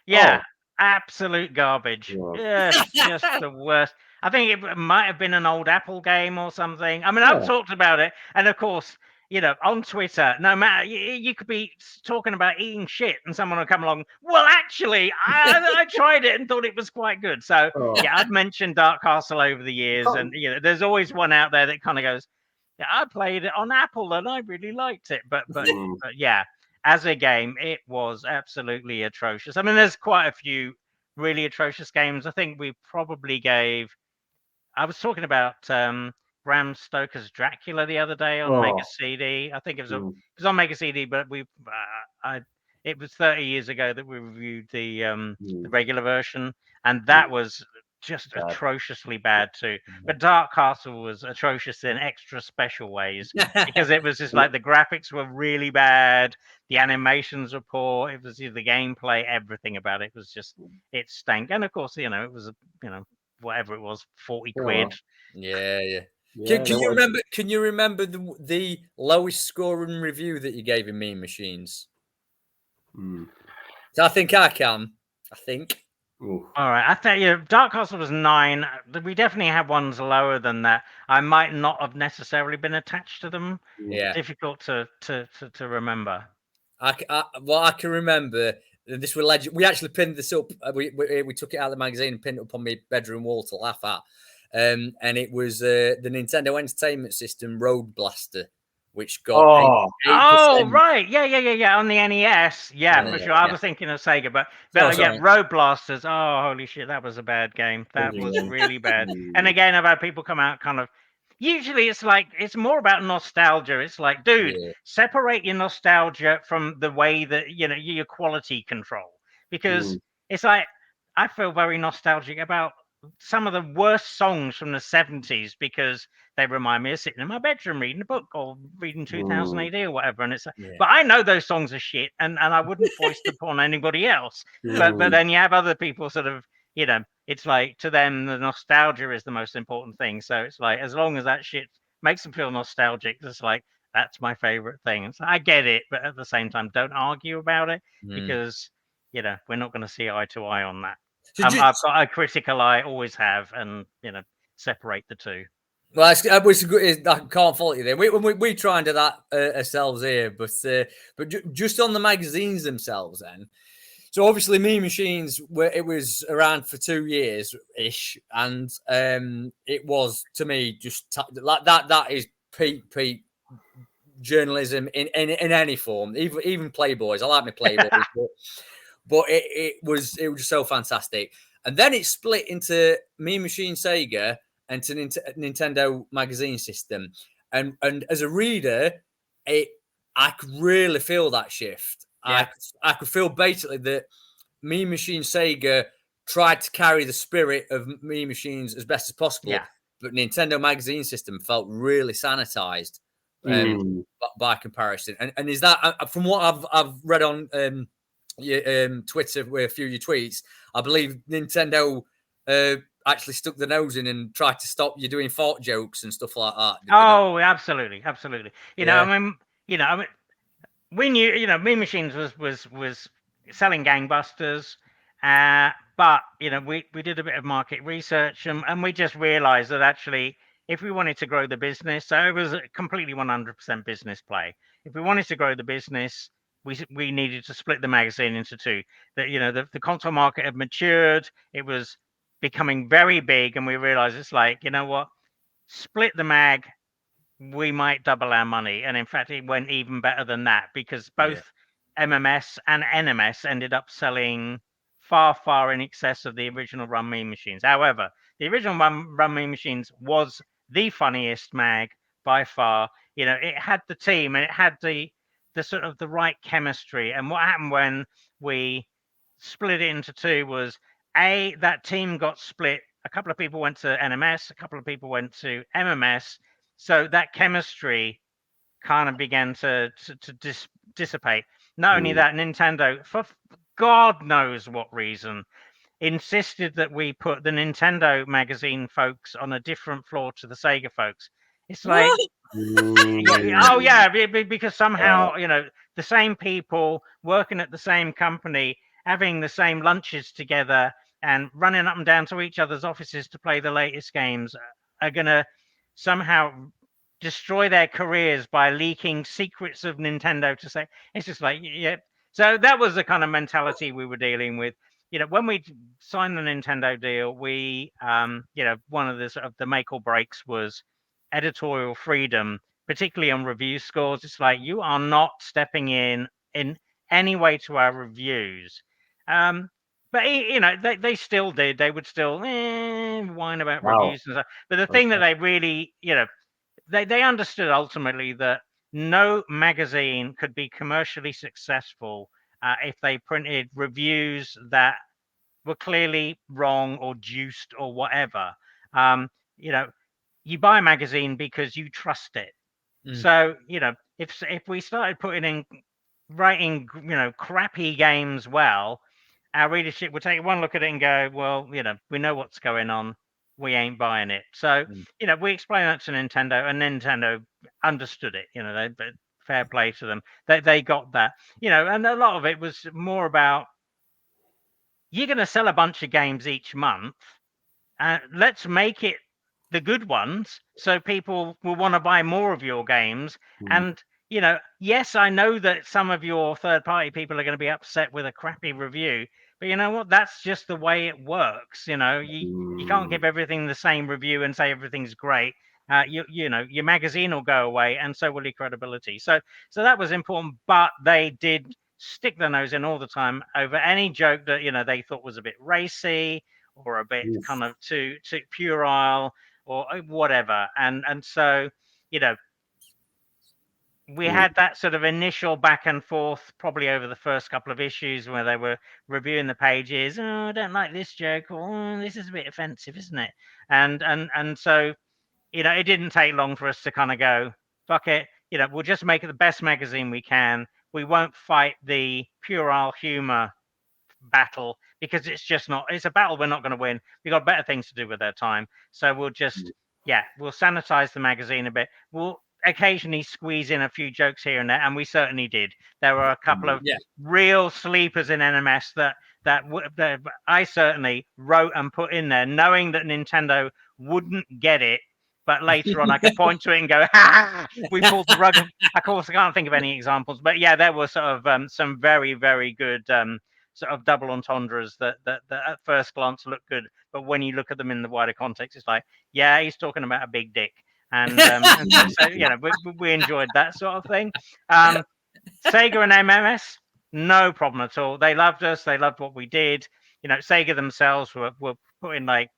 Yeah. Oh. Absolute garbage. Yeah. Yes, just the worst. I think it might have been an old Apple game or something. I mean, Yeah. I've talked about it, and of course, on Twitter, no matter you could be talking about eating shit, and someone will come along. Well, actually, I tried it and thought it was quite good. So Oh. yeah, I've mentioned Dark Castle over the years, and there's always one out there that kind of goes, "Yeah, I played it on Apple and I really liked it," but yeah. As a game, it was absolutely atrocious. I mean, there's quite a few really atrocious games. I think we probably gave. I was talking about Bram Stoker's Dracula the other day on Mega Oh. CD. I think it was Mm. it was on Mega CD, but it was 30 years ago that we reviewed the regular version, and that was just Bad. atrociously bad too. But Dark Castle was atrocious in extra special ways because it was just like the graphics were really bad, the animations were poor, it was the gameplay, everything about it was just it stank. And of course, it was whatever it was, 40 quid. Yeah. Yeah, Can you remember the lowest scoring review that you gave in Mean Machines? So I think I can. I think. Ooh. All right, I think Dark Castle was 9. We definitely had ones lower than that. I might not have necessarily been attached to them. Yeah. Difficult to remember. I can remember. This was legend. We actually pinned this up. We took it out of the magazine and pinned it up on my bedroom wall to laugh at. And it was the Nintendo Entertainment System Road Blaster, which got 8%. Oh, right. Yeah. On the NES. Yeah, for sure. I was thinking of Sega, but yeah, Road Blasters. Oh, holy shit. That was a bad game. That was really bad. And again, I've had people come out kind of, usually it's more about nostalgia. It's like, dude, separate your nostalgia from the way that, your quality control. Because it's like, I feel very nostalgic about some of the worst songs from the 70s because they remind me of sitting in my bedroom reading a book or reading 2000 AD or whatever. And it's but I know those songs are shit and I wouldn't foist upon anybody else. But then you have other people sort of, it's like to them the nostalgia is the most important thing. So it's like as long as that shit makes them feel nostalgic, it's like that's my favorite thing. So I get it, but at the same time, don't argue about it because we're not going to see eye to eye on that. I've got a critical eye, always have, and separate the two. Well, I can't fault you there. We try and do that ourselves here, but just on the magazines themselves, then. So obviously, Mean Machines, it was around for 2 years ish, and it was to me just like that. That is peak journalism in any form, even Playboys. I like my Playboys, but it was just so fantastic. And then it split into Mean Machine Sega and to Nintendo magazine system. And as a reader, I could really feel that shift. Yeah. I could feel basically that Mean Machine Sega tried to carry the spirit of Mean Machines as best as possible, but Nintendo magazine system felt really sanitized by comparison. And is that from what I've read on Twitter with a few of your tweets? I believe Nintendo actually stuck the nose in and tried to stop you doing fart jokes and stuff like that. Oh, absolutely. I mean, we knew, Mean Machines was selling gangbusters, but we did a bit of market research and we just realized that actually, if we wanted to grow the business, so it was a completely 100% business play. If we wanted to grow the business, we needed to split the magazine into two. That the console market had matured, it was becoming very big, and we realized it's like, what, split the mag, we might double our money. And in fact, it went even better than that because both MMS and NMS ended up selling far in excess of the original Run Mean Machines. However, the original Run Mean Machines was the funniest mag by far. It had the team and it had the sort of the right chemistry. And what happened when we split it into two was that team got split. A couple of people went to NMS, a couple of people went to MMS. So that chemistry kind of began to dissipate. Not only that, Nintendo, for God knows what reason, insisted that we put the Nintendo magazine folks on a different floor to the Sega folks. It's like, yeah, because somehow, the same people working at the same company, having the same lunches together and running up and down to each other's offices to play the latest games are going to somehow destroy their careers by leaking secrets of Nintendo to say. It's just like, yeah. So that was the kind of mentality we were dealing with. When we signed the Nintendo deal, we, one of the sort of the make or breaks was editorial freedom, particularly on review scores. It's like, you are not stepping in any way to our reviews. But they still did. They would still whine about reviews and stuff. But the thing that they really, they understood ultimately that no magazine could be commercially successful if they printed reviews that were clearly wrong or juiced or whatever. You buy a magazine because you trust it. So, if we started writing, crappy games well, our readership would take one look at it and go, well, we know what's going on. We ain't buying it. So, we explained that to Nintendo, and Nintendo understood it. Fair play to them. They got that. And a lot of it was more about, you're going to sell a bunch of games each month. Let's make it the good ones so people will want to buy more of your games. And yes, I know that some of your third party people are going to be upset with a crappy review, but you know what, that's just the way it works. You can't give everything the same review and say everything's great. Your magazine will go away, and so will your credibility. So that was important, but they did stick their nose in all the time over any joke that they thought was a bit racy or a bit kind of too puerile or whatever. And so, we had that sort of initial back and forth probably over the first couple of issues where they were reviewing the pages. Oh, I don't like this joke. Or this is a bit offensive, isn't it? And so, it didn't take long for us to kind of go, fuck it. We'll just make it the best magazine we can. We won't fight the puerile humor battle because it's a battle we're not going to win. We've got better things to do with our time. So we'll just, we'll sanitize the magazine a bit. We'll occasionally squeeze in a few jokes here and there, and we certainly did. There were a couple of real sleepers in NMS that I certainly wrote and put in there, knowing that Nintendo wouldn't get it. But later on, I could point to it and go, ha! We pulled the rug. Of course, I can't think of any examples, but yeah, there were sort of some very, very good sort of double entendres that at first glance look good, but when you look at them in the wider context, it's like, yeah, he's talking about a big dick, and so we enjoyed that sort of thing. Sega and MMS, no problem at all. They loved us. They loved what we did. Sega themselves were putting like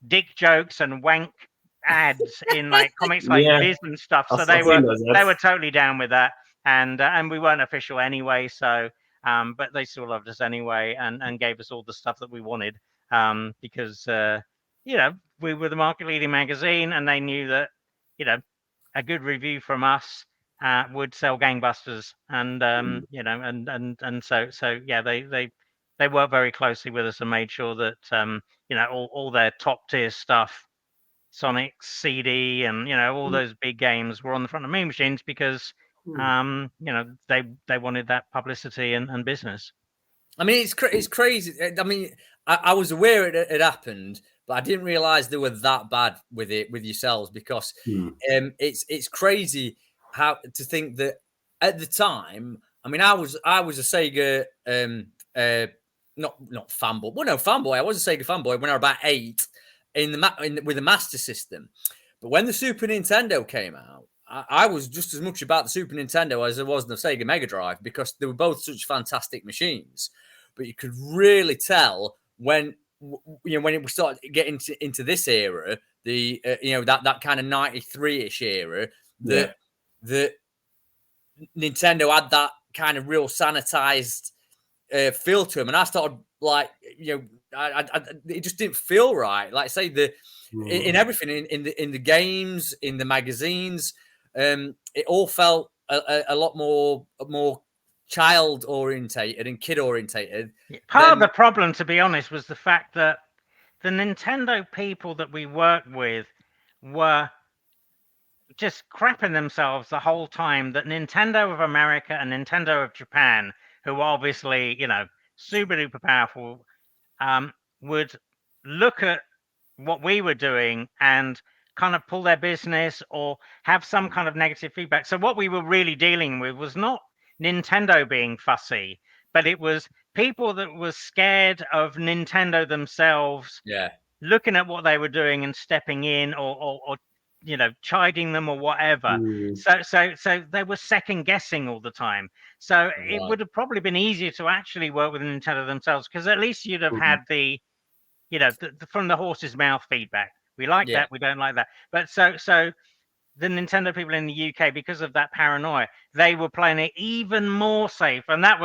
dick jokes and wank ads in like comics like Viz and stuff. So they were totally down with that, and we weren't official anyway, so. But they still loved us anyway and gave us all the stuff that we wanted because, we were the market leading magazine, and they knew that, a good review from us would sell gangbusters. And, so yeah, they worked very closely with us and made sure that, all their top tier stuff, Sonic, CD, and, all those big games were on the front of Mean Machines because, they wanted that publicity and business. I mean, it's crazy. I mean, I was aware it happened, but I didn't realize they were that bad with yourselves because it's crazy how to think that at the time. I mean, I was a Sega not fanboy. Well, no, fanboy. I was a Sega fanboy when I was about 8 with the Master System. But when the Super Nintendo came out, I was just as much about the Super Nintendo as I was the Sega Mega Drive because they were both such fantastic machines. But you could really tell when it started getting into this era, the that kind of 93-ish era, that Nintendo had that kind of real sanitized feel to them, and I started like it just didn't feel right. Like say in everything in the games, in the magazines. It all felt a lot more child orientated and kid orientated. Part of the problem, to be honest, was the fact that the Nintendo people that we worked with were just crapping themselves the whole time. That Nintendo of America and Nintendo of Japan, who are obviously, super duper powerful, would look at what we were doing and kind of pull their business or have some kind of negative feedback. So what we were really dealing with was not Nintendo being fussy, but it was people that were scared of Nintendo themselves, looking at what they were doing and stepping in or chiding them or whatever. So they were second guessing all the time. So it would have probably been easier to actually work with Nintendo themselves, because at least you'd have had the from the horse's mouth feedback. We like that, we don't like that. But so the Nintendo people in the UK, because of that paranoia, they were playing it even more safe, and that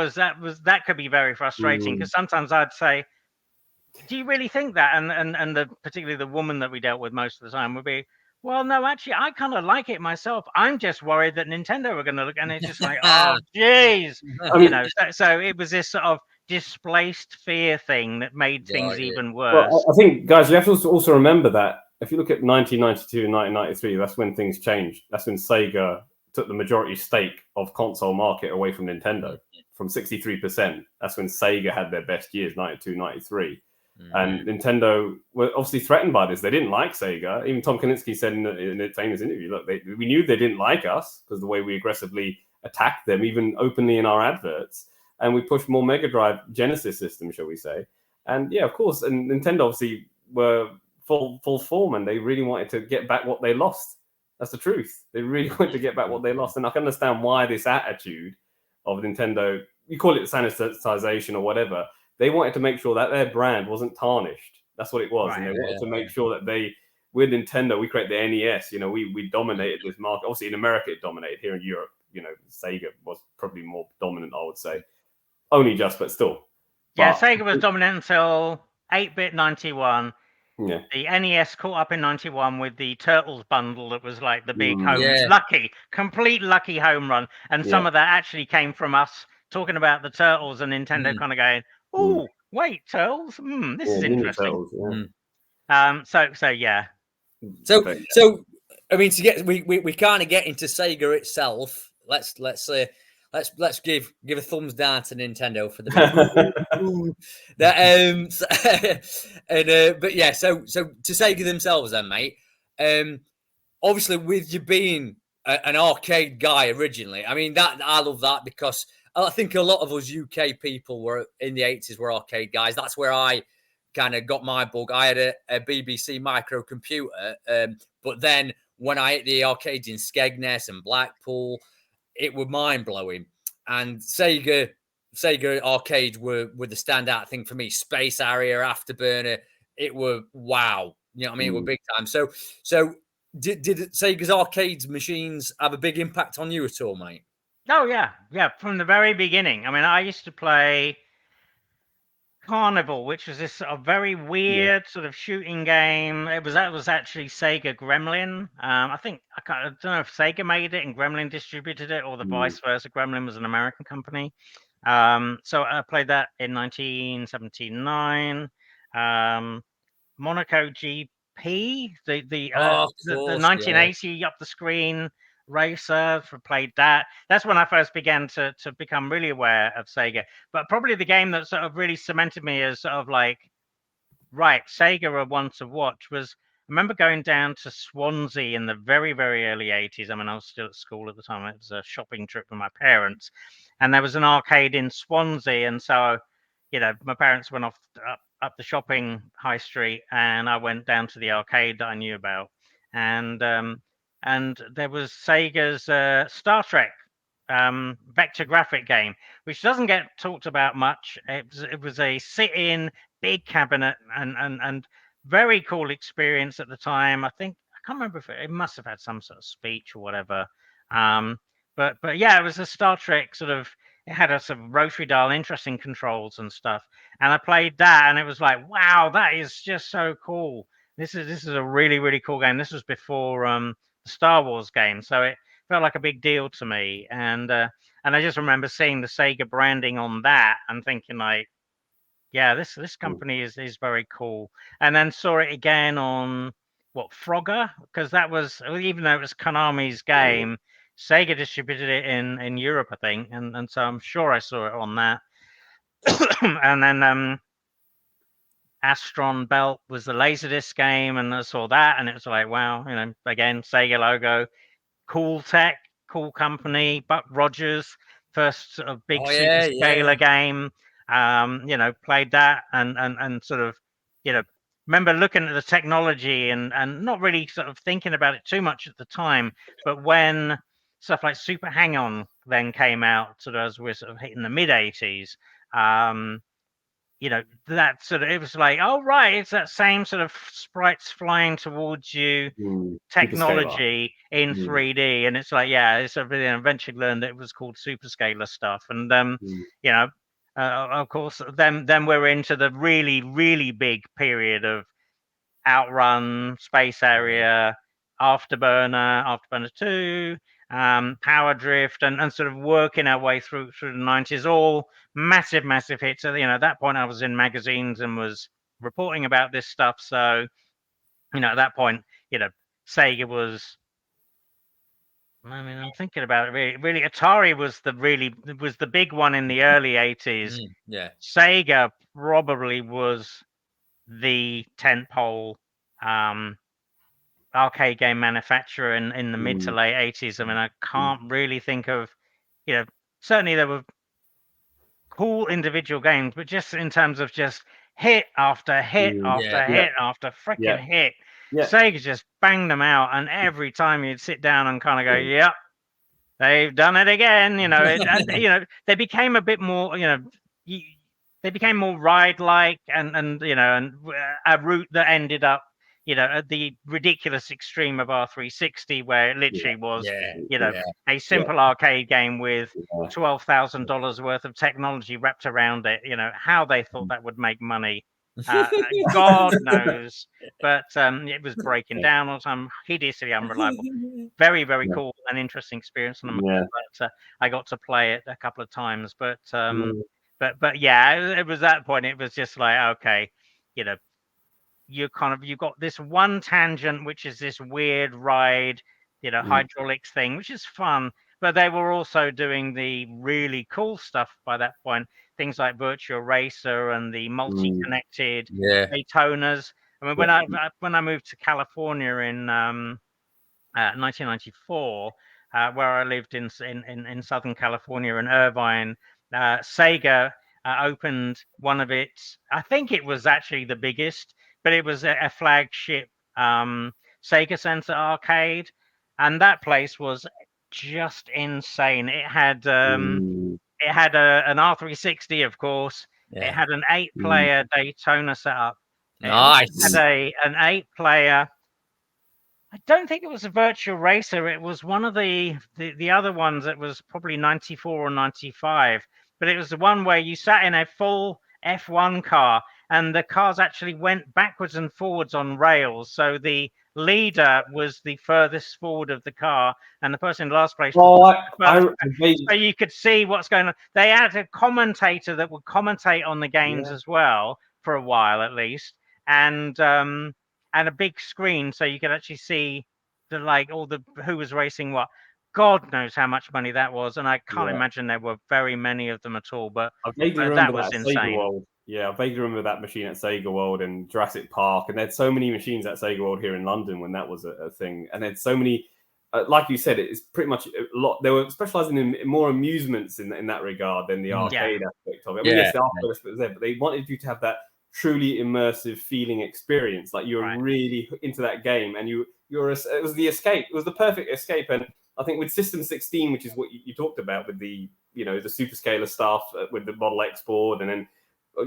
could be very frustrating, because sometimes I'd say, "Do you really think that?" And particularly the woman that we dealt with most of the time would be, "Well, no, actually, I kind of like it myself. I'm just worried that Nintendo are going to look," and it's just like, "Oh, jeez," So it was this sort of displaced fear thing that made things even worse. Well, I think, guys, you have to also remember that if you look at 1992 and 1993, that's when things changed. That's when Sega took the majority stake of console market away from Nintendo, from 63%. That's when Sega had their best years, 92, 93. And Nintendo were obviously threatened by this. They didn't like Sega. Even Tom Kalinske said in a famous interview, look, we knew they didn't like us because the way we aggressively attacked them, even openly in our adverts. And we pushed more Mega Drive Genesis systems, shall we say. And yeah, of course, and Nintendo obviously were full form, and they really wanted to get back what they lost. That's the truth. They really wanted to get back what they lost. And I can understand why this attitude of Nintendo, you call it sanitization or whatever, they wanted to make sure that their brand wasn't tarnished. That's what it was. Right, and they wanted to make sure that with Nintendo, we create the NES. We dominated this market. Obviously, in America, it dominated. Here in Europe, Sega was probably more dominant, I would say. Only just, but still. Yeah, Sega was dominant until 8-bit 91. Yeah. The NES caught up in 91 with the Turtles bundle that was like the big complete lucky home run. And some of that actually came from us talking about the Turtles and Nintendo kind of going, "Oh, wait, Turtles? This is interesting." Turtles, So yeah. So I mean, we kind of get into Sega itself. Let's give a thumbs down to Nintendo for the but yeah, so to Sega themselves then, mate. Obviously, with you being an arcade guy originally, I mean that I love that, because I think a lot of us UK people were in the 80s were arcade guys. That's where I kind of got my bug. I had a BBC microcomputer, but then when I hit the arcades in Skegness and Blackpool, it was mind blowing. And Sega arcades were the standout thing for me. Space Harrier, Afterburner, it were wow. You know what I mean? It were big time. So did Sega's arcades machines have a big impact on you at all, mate? Oh yeah, from the very beginning. I mean, I used to play Carnival, which was this sort of very weird sort of shooting game. That was actually Sega Gremlin. I don't know if Sega made it and Gremlin distributed it, or the vice versa. Gremlin was an American company. So I played that in 1979. Monaco GP, the 1980 up the screen racer, played that. That's when I first began to become really aware of Sega. But probably the game that sort of really cemented me as sort of like, right, Sega are one to watch was, I remember going down to Swansea in the very, very early 80s. I mean, I was still at school at the time. It was a shopping trip with my parents. And there was an arcade in Swansea. And so, my parents went off up the shopping high street, and I went down to the arcade that I knew about. And there was Sega's Star Trek vector graphic game, which doesn't get talked about much. It was a sit-in big cabinet and very cool experience at the time. I can't remember if it must have had some sort of speech or whatever. But yeah, it was a Star Trek sort of. It had a sort of rotary dial, interesting controls and stuff. And I played that, and it was like, wow, that is just so cool. This is a really, really cool game. This was before the Star Wars game, so it felt like a big deal to me. And And I just remember seeing the Sega branding on that and thinking like, yeah, this company is very cool. And then saw it again on Frogger, because that was, even though it was Konami's game, Sega distributed it in Europe, I think, and so I'm sure I saw it on that. And then Astron Belt was the Laserdisc game, and I saw that, and it was like, wow, again, Sega logo, cool tech, cool company. Buck Rogers, first sort of big super scaler game. Played that and sort of, remember looking at the technology and not really sort of thinking about it too much at the time. But when stuff like Super Hang-On then came out, sort of as we're sort of hitting the mid 80s, that sort of, it was like, oh right, it's that same sort of sprites flying towards you technology in 3D, and it's like, yeah, it's eventually learned that it was called superscalar stuff, and of course, then we're into the really, really big period of Outrun, Space Area, Afterburner 2, Power Drift, and sort of working our way through the 90s, all massive hits. So, at that point I was in magazines and was reporting about this stuff. So, at that point, Sega was, I'm thinking about it, really Atari was the big one in the early 80s. Sega probably was the tentpole arcade game manufacturer in the mid to late 80s. I mean, I can't really think of, certainly there were cool individual games, but just in terms of just hit after hit after hit after freaking hit, Sega just banged them out, and every time you'd sit down and kind of go, yep, they've done it again. They became a bit more, they became more ride-like, and a route that ended up, at the ridiculous extreme of R360, where it literally was, a simple arcade game with $12,000 worth of technology wrapped around it. How they thought that would make money, God knows. But it was breaking down all the time, hideously unreliable. Very, very cool and interesting experience on the moment. But I got to play it a couple of times. But yeah, it was that point. It was just like, okay, you've got this one tangent, which is this weird ride, hydraulics thing, which is fun. But they were also doing the really cool stuff by that point, things like Virtua Racer and the multi-connected Daytonas. I mean, when I moved to California in 1994, where I lived in Southern California in Irvine, Sega opened one of its, I think it was actually the biggest, but it was a flagship Sega Center arcade, and that place was just insane. It had an R360, of course. It had an 8-player Daytona setup. Nice. It had an 8-player. I don't think it was a Virtua Racer. It was one of the other ones that was probably 94 or 95. But it was the one where you sat in a full F1 car, and the cars actually went backwards and forwards on rails. So the leader was the furthest forward of the car, and the person in last place was so you could see what's going on. They had a commentator that would commentate on the games as well, for a while at least, and a big screen, so you could actually see who was racing what. God knows how much money that was, and I can't imagine there were very many of them at all. But I vaguely remember that was insane. Sega World. Yeah, I vaguely remember that machine at Sega World and Jurassic Park, and there's so many machines at Sega World here in London when that was a thing. And there's so many, like you said, it's pretty much a lot. They were specializing in more amusements in that regard than the arcade aspect of it. I mean, yes, the arcade aspect was there, but they wanted you to have that truly immersive feeling experience, like you were really into that game, and it was the escape. It was the perfect escape. And I think with System 16, which is what you talked about with the the superscalar stuff with the Model X board, and then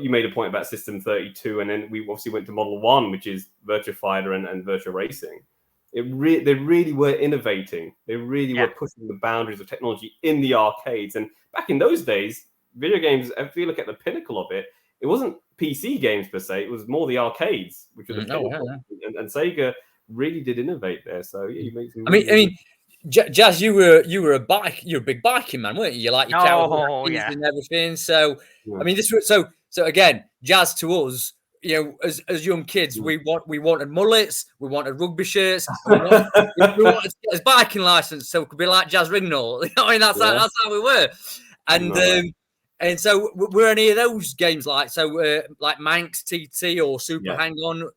you made a point about System 32, and then we obviously went to Model 1, which is Virtua Fighter and Virtua Racing. They really were innovating. They really were pushing the boundaries of technology in the arcades. And back in those days, video games, if you look at the pinnacle of it, it wasn't PC games per se. It was more the arcades, which were the pinnacle. And Sega really did innovate there. So you make some. I mean, Jazz, you were you're a big biking man, weren't you? You like your cowboy Oh khakis yeah. and everything. So Yeah. I mean, this was so again, Jazz to us, you know, as young kids, we wanted mullets, we wanted rugby shirts, and we wanted to get his biking license so we could be like Jaz Rignall. You know, I mean, that's how we were. And so were any of those games like Manx TT or Super Hang On?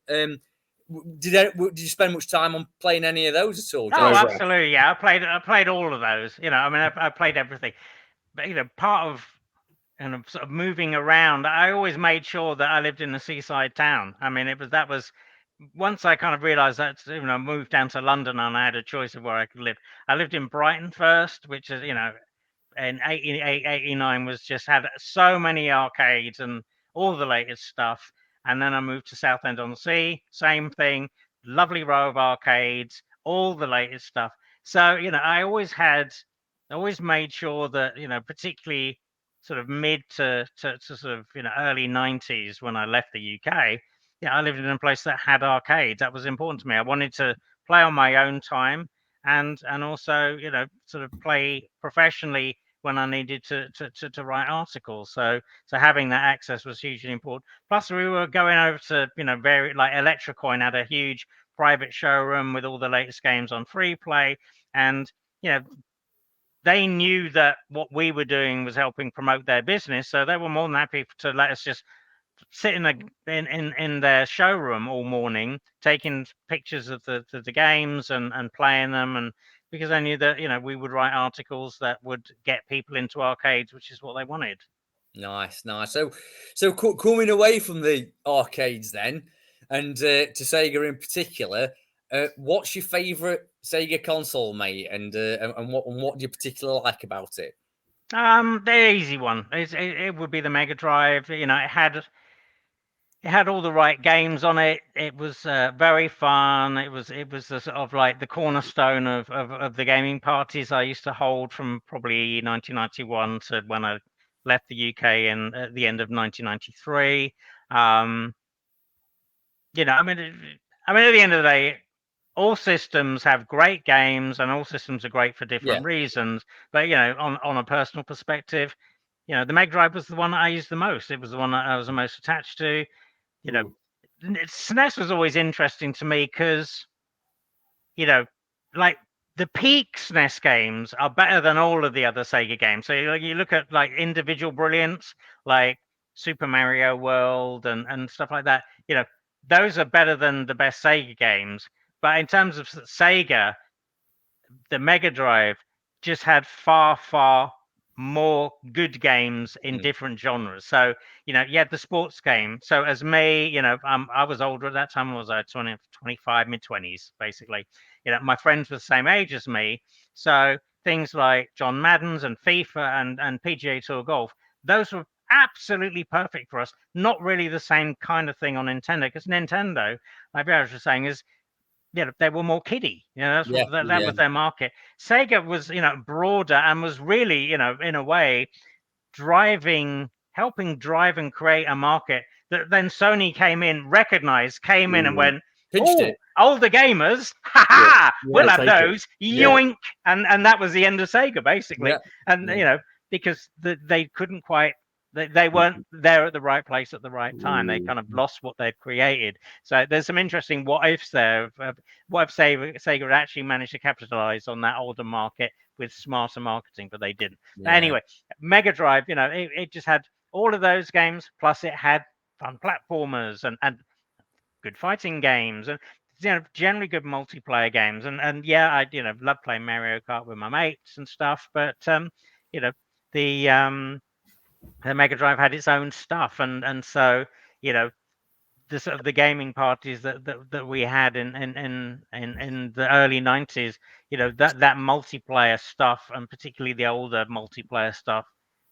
Did you spend much time on playing any of those at all? Oh, Jaz? absolutely. Yeah, I played all of those. You know, I mean, I played everything. But you know, part of sort of moving around, I always made sure that I lived in a seaside town. I mean, that was once I kind of realised that, you know, moved down to London and I had a choice of where I could live. I lived in Brighton first, which is, you know, in 89 was just had so many arcades and all the latest stuff. And then I moved to Southend-on-Sea, same thing, lovely row of arcades, all the latest stuff. So, you know, I always made sure that, you know, particularly sort of mid to sort of, you know, early 90s when I left the UK, yeah, I lived in a place that had arcades. That was important to me. I wanted to play on my own time and also, you know, sort of play professionally when I needed to write articles. So having that access was hugely important. Plus, we were going over to, you know, very like Electrocoin had a huge private showroom with all the latest games on free play, and you know, they knew that what we were doing was helping promote their business, so they were more than happy to let us just sit in their showroom all morning, taking pictures of the games and playing them, and because I knew that, you know, we would write articles that would get people into arcades, which is what they wanted. Nice. So coming away from the arcades then, and to Sega in particular, what's your favourite Sega console, mate? And what do you particularly like about it? The easy one it would be the Mega Drive. You know, it had all the right games on it. It was very fun. It was the sort of like the cornerstone of the gaming parties I used to hold from probably 1991 to when I left the UK and at the end of 1993. You know, I mean, at the end of the day, all systems have great games, and all systems are great for different reasons. But you know, on a personal perspective, you know, the Mega Drive was the one that I used the most. It was the one that I was the most attached to. You know, SNES was always interesting to me because, you know, like the peak SNES games are better than all of the other Sega games. So you look at like individual brilliance, like Super Mario World and stuff like that. You know, those are better than the best Sega games. But in terms of Sega, the Mega Drive just had far more good games in different genres. So, you know, you had the sports game. So as me, you know, I was older at that time. I was 20, 25, mid-20s, basically. You know, my friends were the same age as me. So things like John Madden's and FIFA and PGA Tour Golf, those were absolutely perfect for us. Not really the same kind of thing on Nintendo, because Nintendo, like I was just saying, is, you know, they were more kiddie. You know, that's what that was their market. Sega was, you know, broader and was really, you know, in a way, helping drive and create a market that then Sony came in and went, Pinched oh, it. older gamers, we'll have those, yoink, and that was the end of Sega basically. And you know, because they couldn't quite. They weren't there at the right place at the right time. They kind of lost what they'd created. So there's some interesting what ifs there. What if Sega had actually managed to capitalize on that older market with smarter marketing, but they didn't. But anyway, Mega Drive, you know, it just had all of those games, plus it had fun platformers and good fighting games and, you know, generally good multiplayer games. And yeah, I, you know, love playing Mario Kart with my mates and stuff. But you know, the Mega Drive had its own stuff, and so, you know, the sort of the gaming parties that we had in the early 90s, you know, that multiplayer stuff, and particularly the older multiplayer stuff,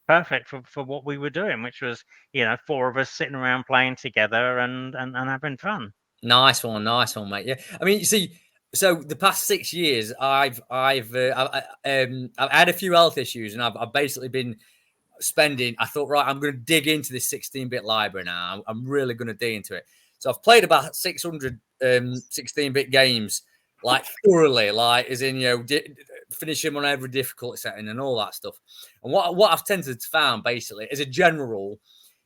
perfect for what we were doing, which was, you know, four of us sitting around playing together and having fun. Nice one, mate. Yeah, I mean, you see, so the past 6 years, I've had a few health issues, and I've basically been spending. I thought, right, I'm going to dig into this 16-bit library now. I'm really going to dig into it. So I've played about 600 16-bit games, like thoroughly, like as in, you know, finish them on every difficulty setting and all that stuff. And what I've tended to found basically as a general rule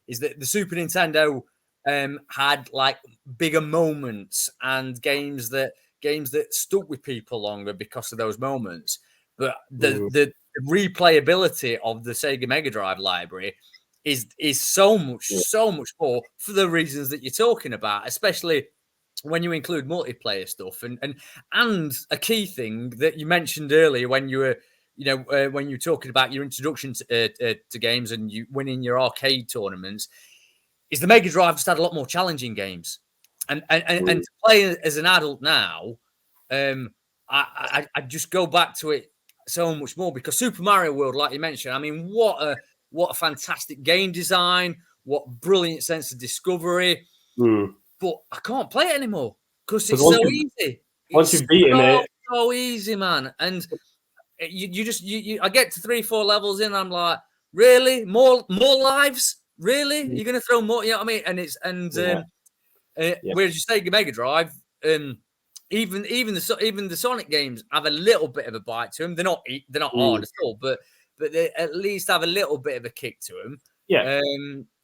is that the Super Nintendo had like bigger moments and games that stuck with people longer because of those moments. But the replayability of the Sega Mega Drive library is so much more for the reasons that you're talking about, especially when you include multiplayer stuff and a key thing that you mentioned earlier when you were when you were talking about your introduction to games and you winning your arcade tournaments, is the Mega Drive just had a lot more challenging games, and to play as an adult now, I just go back to it so much more because Super Mario World, like you mentioned, I mean, what a fantastic game design, what brilliant sense of discovery. But I can't play it anymore because it's so easy. Once you've beaten it, so easy, man. And you just I get to 3-4 levels in, I'm like, really, more lives, really? You're gonna throw more? You know what I mean? And it's whereas you say Mega Drive, even the Sonic games have a little bit of a bite to them. They're not hard at all, but they at least have a little bit of a kick to them. Yeah.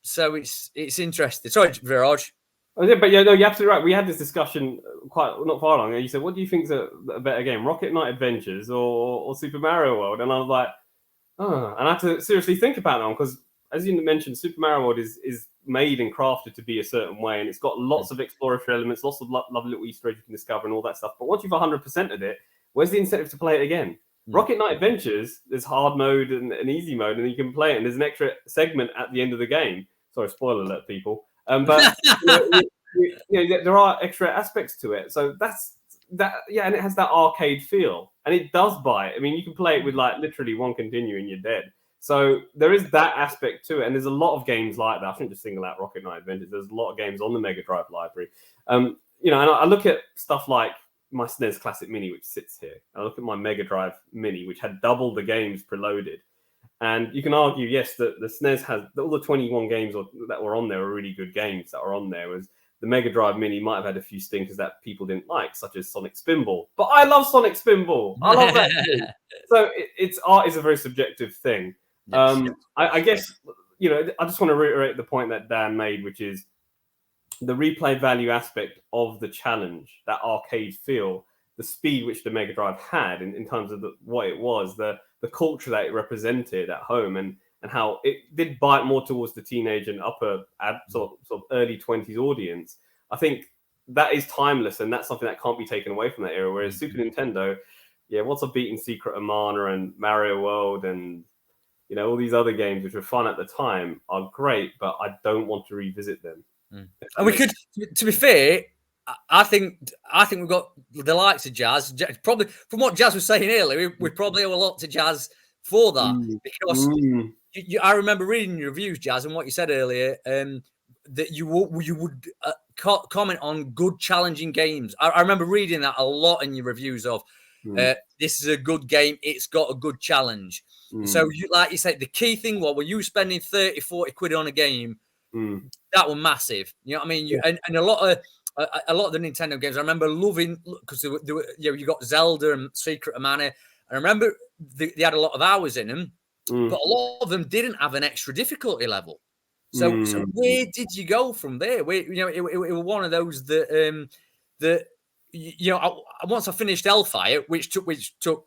So it's interesting. Sorry, Viraj. But yeah, no, you're absolutely right. We had this discussion quite not far long, and you said, "What do you think is a better game, Rocket Knight Adventures or Super Mario World?" And I was like, "Oh," and I had to seriously think about that because, as you mentioned, Super Mario World is made and crafted to be a certain way, and it's got lots of exploratory elements, lots of lovely little Easter eggs you can discover, and all that stuff. But once you've 100%ed it, where's the incentive to play it again? Rocket Knight Adventures, there's hard mode and easy mode, and you can play it, and there's an extra segment at the end of the game. Sorry, spoiler alert, people. But there are extra aspects to it, so that's that. Yeah, and it has that arcade feel, and it does bite. I mean, you can play it with like literally one continue and you're dead. So there is that aspect to it, and there's a lot of games like that. I shouldn't just single out Rocket Knight Adventures. There's a lot of games on the Mega Drive library. And I look at stuff like my SNES Classic Mini, which sits here. I look at my Mega Drive Mini, which had double the games preloaded. And you can argue, yes, that the SNES has all the 21 games that were on there are really good games that are on there. Whereas the Mega Drive Mini might have had a few stinkers that people didn't like, such as Sonic Spinball. But I love Sonic Spinball. I love that game. So art is a very subjective thing. Yes. I guess, I just want to reiterate the point that Dan made, which is the replay value aspect of the challenge, that arcade feel, the speed which the Mega Drive had in terms of what it was, the culture that it represented at home, and how it did bite more towards the teenage and upper sort of early 20s audience. I think that is timeless, and that's something that can't be taken away from that era. Whereas Super Nintendo, once I've beaten Secret of Mana and Mario World and all these other games which were fun at the time are great, but I don't want to revisit them. And we could, to be fair, I think we've got the likes of Jazz. Probably from what Jazz was saying earlier, we probably owe a lot to Jazz for that because I remember reading your reviews, Jazz, and what you said earlier, that you would comment on good challenging games. I remember reading that a lot in your reviews of this is a good game. It's got a good challenge. So like you said, the key thing was when you were spending 30, 40 quid on a game, that was massive. You know what I mean? And a lot of the Nintendo games I remember loving because they were, you got Zelda and Secret of Mana. I remember they had a lot of hours in them, but a lot of them didn't have an extra difficulty level. So where did you go from there? Where it was one of those that once I finished Hellfire, which took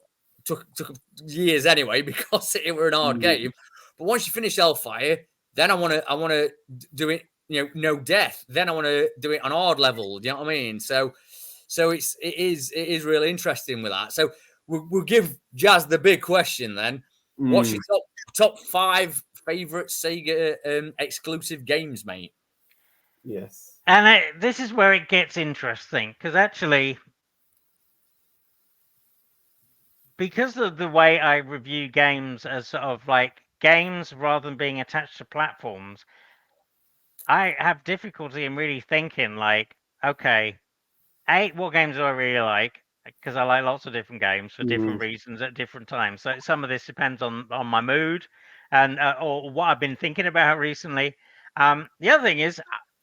years anyway because it were an hard game. But once you finish Hellfire, then I want to do it. No death. Then I want to do it on hard level. Do you know what I mean? So it is really interesting with that. So we'll give Jazz the big question then. What's your top 5 favorite Sega exclusive games, mate? Yes. And this is where it gets interesting because actually, because of the way I review games as sort of like games rather than being attached to platforms, I have difficulty in really thinking like, okay, what games do I really like? Because I like lots of different games for different reasons at different times. So some of this depends on my mood and or what I've been thinking about recently. The other thing is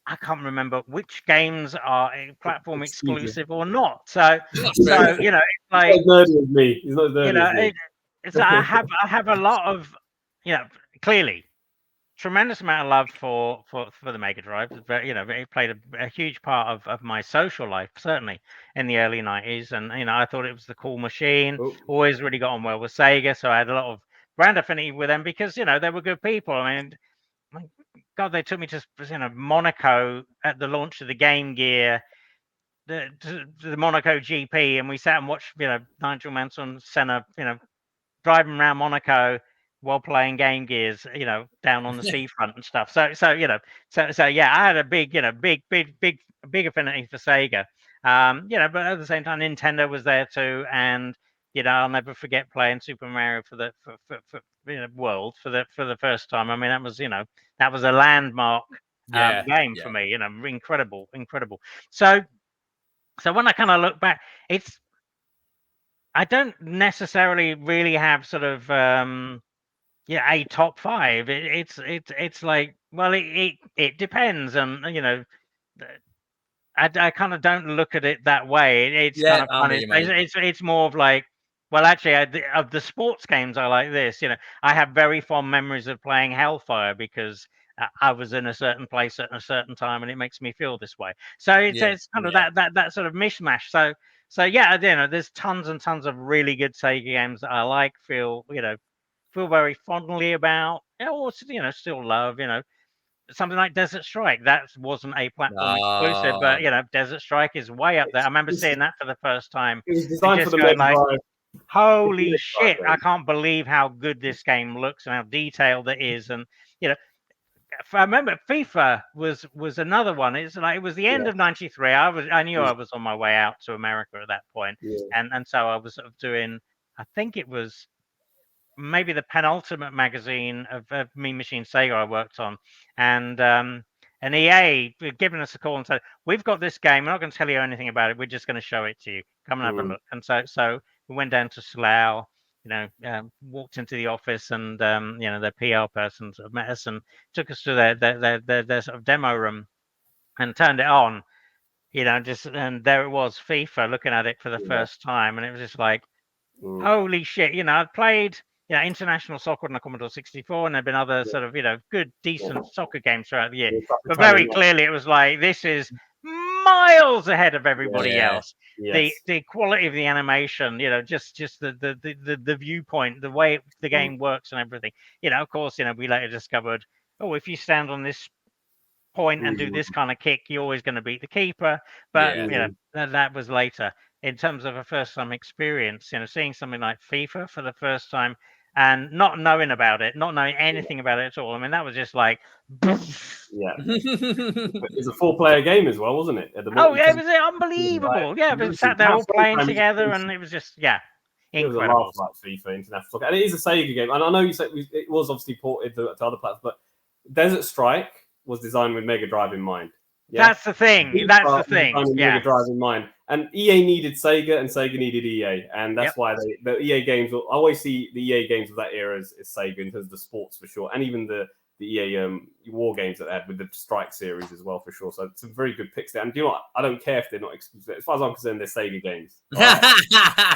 I can't remember which games are platform exclusive or not. So That's fair enough. you know, it's He's not like, as nerdy as me. He's not as you nerdy know, as me. it's I have a lot of, you know, clearly tremendous amount of love for the Mega Drive. But you know, it played a huge part of my social life, certainly in the early 90s. And you know, I thought it was the cool machine. Oh, Always really got on well with Sega, so I had a lot of brand affinity with them because, you know, they were good people. I mean, my God, they took me to, you know, Monaco at the launch of the Game Gear, the Monaco GP, and we sat and watched, you know, Nigel Mansell Senna, you know, driving around Monaco while playing Game Gears, you know, down on the seafront and stuff. So you know, so yeah, I had a big, you know, big affinity for Sega. You know, but at the same time, Nintendo was there too, and you know, I'll never forget playing Super Mario for you know, World for the first time. I mean, that was, you know, that was a landmark Yeah, game yeah. for me. You know, incredible. So when I kind of look back, I don't necessarily really have sort of yeah, a top five. It's like, well, it depends, and you know, I kind of don't look at it that way. It's kind Yeah, of I know funny. you, mate. It's more of like, well, actually, of the sports games I like this. You know, I have very fond memories of playing Hellfire because I was in a certain place at a certain time, and it makes me feel this way. So Yeah, it's kind of yeah. that sort of mishmash. So yeah, you know, there's tons and tons of really good Sega games that I like. Feel very fondly about, or you know, still love. You know, something like Desert Strike. That wasn't a platform exclusive, but Oh, you know, Desert Strike is way up there. I remember it's, seeing that for the first time it was and designed for just the going Mega like, Drive. It's the "Holy Mega shit! Drive I game. can't believe how good this game looks and how detailed it is." And you know, I remember FIFA was another one. It's like it was the end Yeah, of '93. I knew I yeah, was on my way out to America at that point, yeah. and so I was sort of doing. I think it was maybe the penultimate magazine of Mean Machine Sega I worked on, and EA had given us a call and said, "We've got this game. We're not going to tell you anything about it. We're just going to show it to you. Come and have a Mm, look." And so we went down to Slough. You know, walked into the office, and you know, their PR person sort of met us and took us to their sort of demo room and turned it on. You know, just and there it was, FIFA, looking at it for the yeah, first time, and it was just like, mm, holy shit! You know, I've played, you know, international soccer on the Commodore 64, and there've been other yeah, sort of, you know, good, yeah. decent soccer games throughout the year. Yeah, tough But Italian very love. clearly, it was like this is miles ahead of everybody yeah, else. Yes. The quality of the animation, you know, just the viewpoint, the way the Mm, game works, and everything. You know, of course, you know, we later discovered, oh, if you stand on this point and do mm, this kind of kick, you're always going to beat the keeper. But yeah. you know, mm. that was later. In terms of a first time experience, you know, seeing something like FIFA for the first time and not knowing about it, not knowing Yeah, anything about it at all. I mean, that was just like, yeah. It's a four-player game as well, wasn't it? At the oh moment, yeah, it because was like, unbelievable. Yeah, we massive, sat there all playing sometimes together, and it was just, yeah, it was a laugh incredible. like FIFA International Soccer, and it is a Sega game. And I know you said it was obviously ported to other platforms, but Desert Strike was designed with Mega Drive in mind. Yeah, That's the thing. FIFA That's the was thing. designed with Mega Yeah. Drive in mind, and EA needed Sega, and Sega needed EA, and Yep. that's why the EA games. I always see the EA games of that era as Sega in terms of the sports for sure, and even the EA war games that they had with the Strike series as well for sure. So some very good picks there. And do you know what? I don't care if they're not exclusive. As far as I'm concerned, they're Sega games. All right,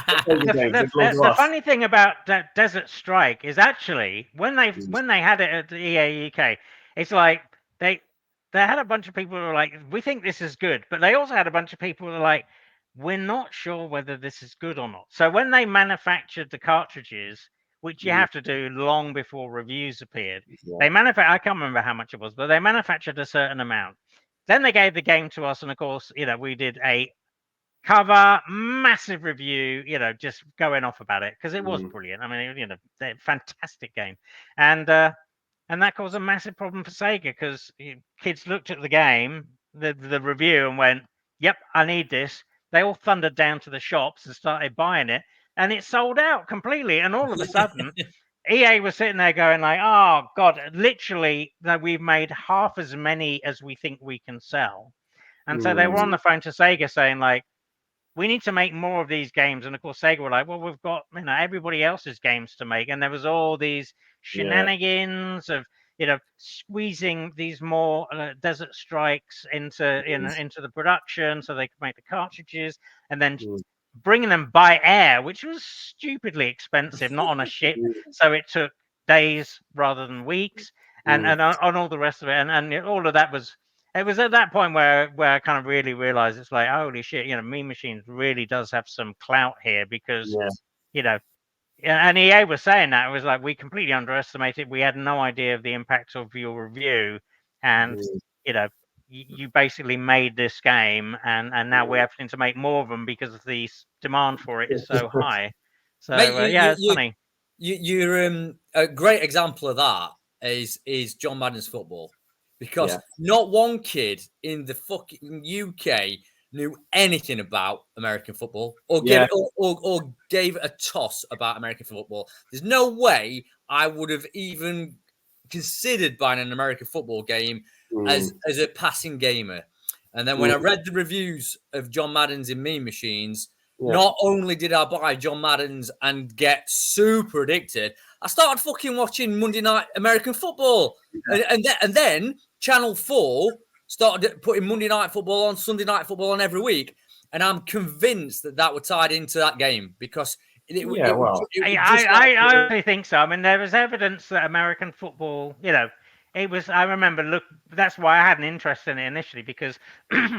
they're Sega games. They belong to The us. funny thing about that Desert Strike is actually when Mm, they had it at the EA UK, it's like they had a bunch of people who were like, we think this is good, but they also had a bunch of people who were like, we're not sure whether this is good or not. So when they manufactured the cartridges, which you mm, have to do long before reviews appeared, yeah. they I can't remember how much it was, but they manufactured a certain amount. Then they gave the game to us, and of course, you know, we did a cover, massive review, you know, just going off about it because it was Mm, brilliant. I mean, you know, fantastic game, and that caused a massive problem for Sega because kids looked at the game, the review, and went, "Yep, I need this." They all thundered down to the shops and started buying it, and it sold out completely. And all of a sudden, EA was sitting there going like, "Oh God, literally, we've made half as many as we think we can sell." And so they were on mm, the phone to Sega saying like, we need to make more of these games. And of course, Sega were like, well, we've got, you know, everybody else's games to make. And there was all these yeah. shenanigans of, squeezing these more Desert Strikes into into the production so they could make the cartridges, and then bringing them by air, which was stupidly expensive, not on a ship. So it took days rather than weeks, and on all the rest of it, and all of that was. It was at that point where I kind of really realized it's like, holy shit, Mean Machines really does have some clout here, because and EA was saying that it was like, we completely underestimated. We had no idea of the impact of your review, and you basically made this game, and now we're having to make more of them because the demand for it is so high. So Mate, it's funny. You're a great example of that is John Madden's football, because not one kid in the fucking UK knew anything about American football or gave a toss about American football. There's no way I would have even considered buying an American football game as a passing gamer. And then when I read the reviews of John Madden's in Mean Machines, not only did I buy John Madden's and get super addicted, I started fucking watching Monday Night American Football. And then Channel 4 started putting Monday Night Football on, Sunday Night Football on every week. And I'm convinced that were tied into that game, because I honestly think so. I mean, there was evidence that American football, it was, I remember, that's why I had an interest in it initially, because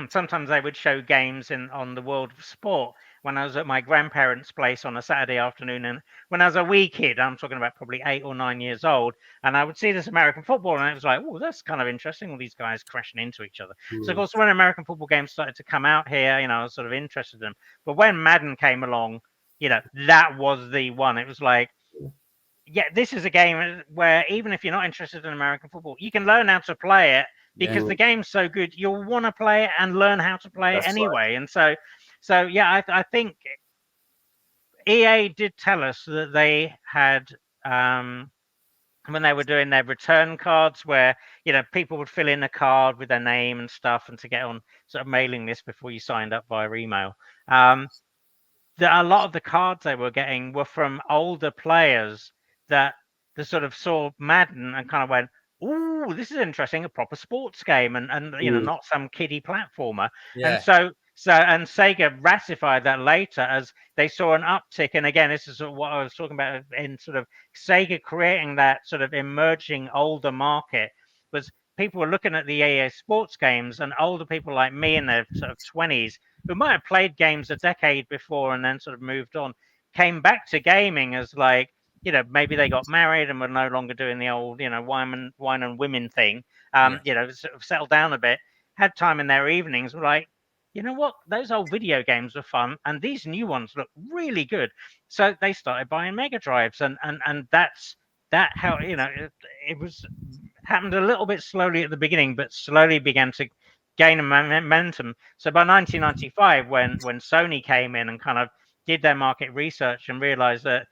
sometimes they would show games on the World of Sport when I was at my grandparents' place on a Saturday afternoon. And when I was a wee kid, I'm talking about probably 8 or 9 years old, and I would see this American football, and it was like, oh, that's kind of interesting, all these guys crashing into each other. So, of course, when American football games started to come out here, I was sort of interested in them. But when Madden came along, that was the one. It was like, this is a game where even if you're not interested in American football, you can learn how to play it, because the game's so good. You'll want to play it and learn how to play it anyway. Right. And so I think EA did tell us that they had, when they were doing their return cards, where people would fill in a card with their name and stuff, and to get on sort of mailing list before you signed up via email. That a lot of the cards they were getting were from older players that sort of saw Madden and kind of went, "Ooh, this is interesting, a proper sports game," and not some kiddie platformer. And so Sega ratified that later as they saw an uptick. And again, this is what I was talking about in sort of Sega creating that sort of emerging older market. Was people were looking at the EA sports games, and older people like me in their sort of 20s, who might have played games a decade before and then sort of moved on, came back to gaming as like, maybe they got married and were no longer doing the old, wine and women thing, sort of settled down a bit, had time in their evenings, were like, you know what, those old video games were fun, and these new ones look really good. So they started buying Mega Drives, and that's how, it was happened a little bit slowly at the beginning, but slowly began to gain a momentum. So by 1995, when Sony came in and kind of did their market research and realized that,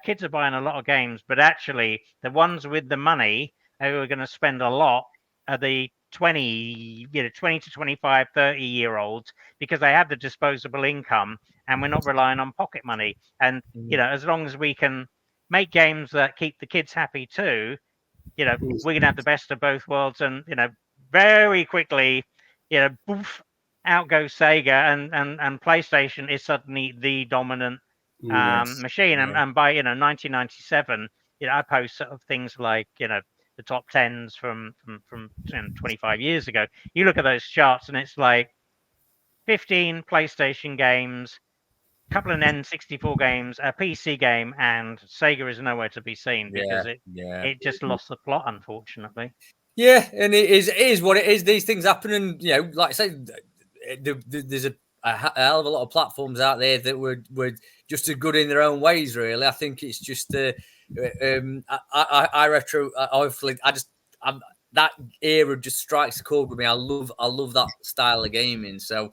kids are buying a lot of games, but actually the ones with the money who are going to spend a lot are the 20 to 25, 30-year-olds, because they have the disposable income, and we're not relying on pocket money. And, as long as we can make games that keep the kids happy too, we're going to have the best of both worlds. And, very quickly, poof, out goes Sega, and PlayStation is suddenly the dominant machine. And by 1997, I post sort of things like the top 10s from 25 years ago. You look at those charts, and it's like 15 PlayStation games, a couple of N64 games, a PC game, and Sega is nowhere to be seen, because it just lost the plot, unfortunately. Yeah, and it is what it is. These things happen, and like I say, there's a hell of a lot of platforms out there that were just as good in their own ways. Really, I think it's just I retro. Hopefully, that era just strikes a chord with me. I love that style of gaming. So,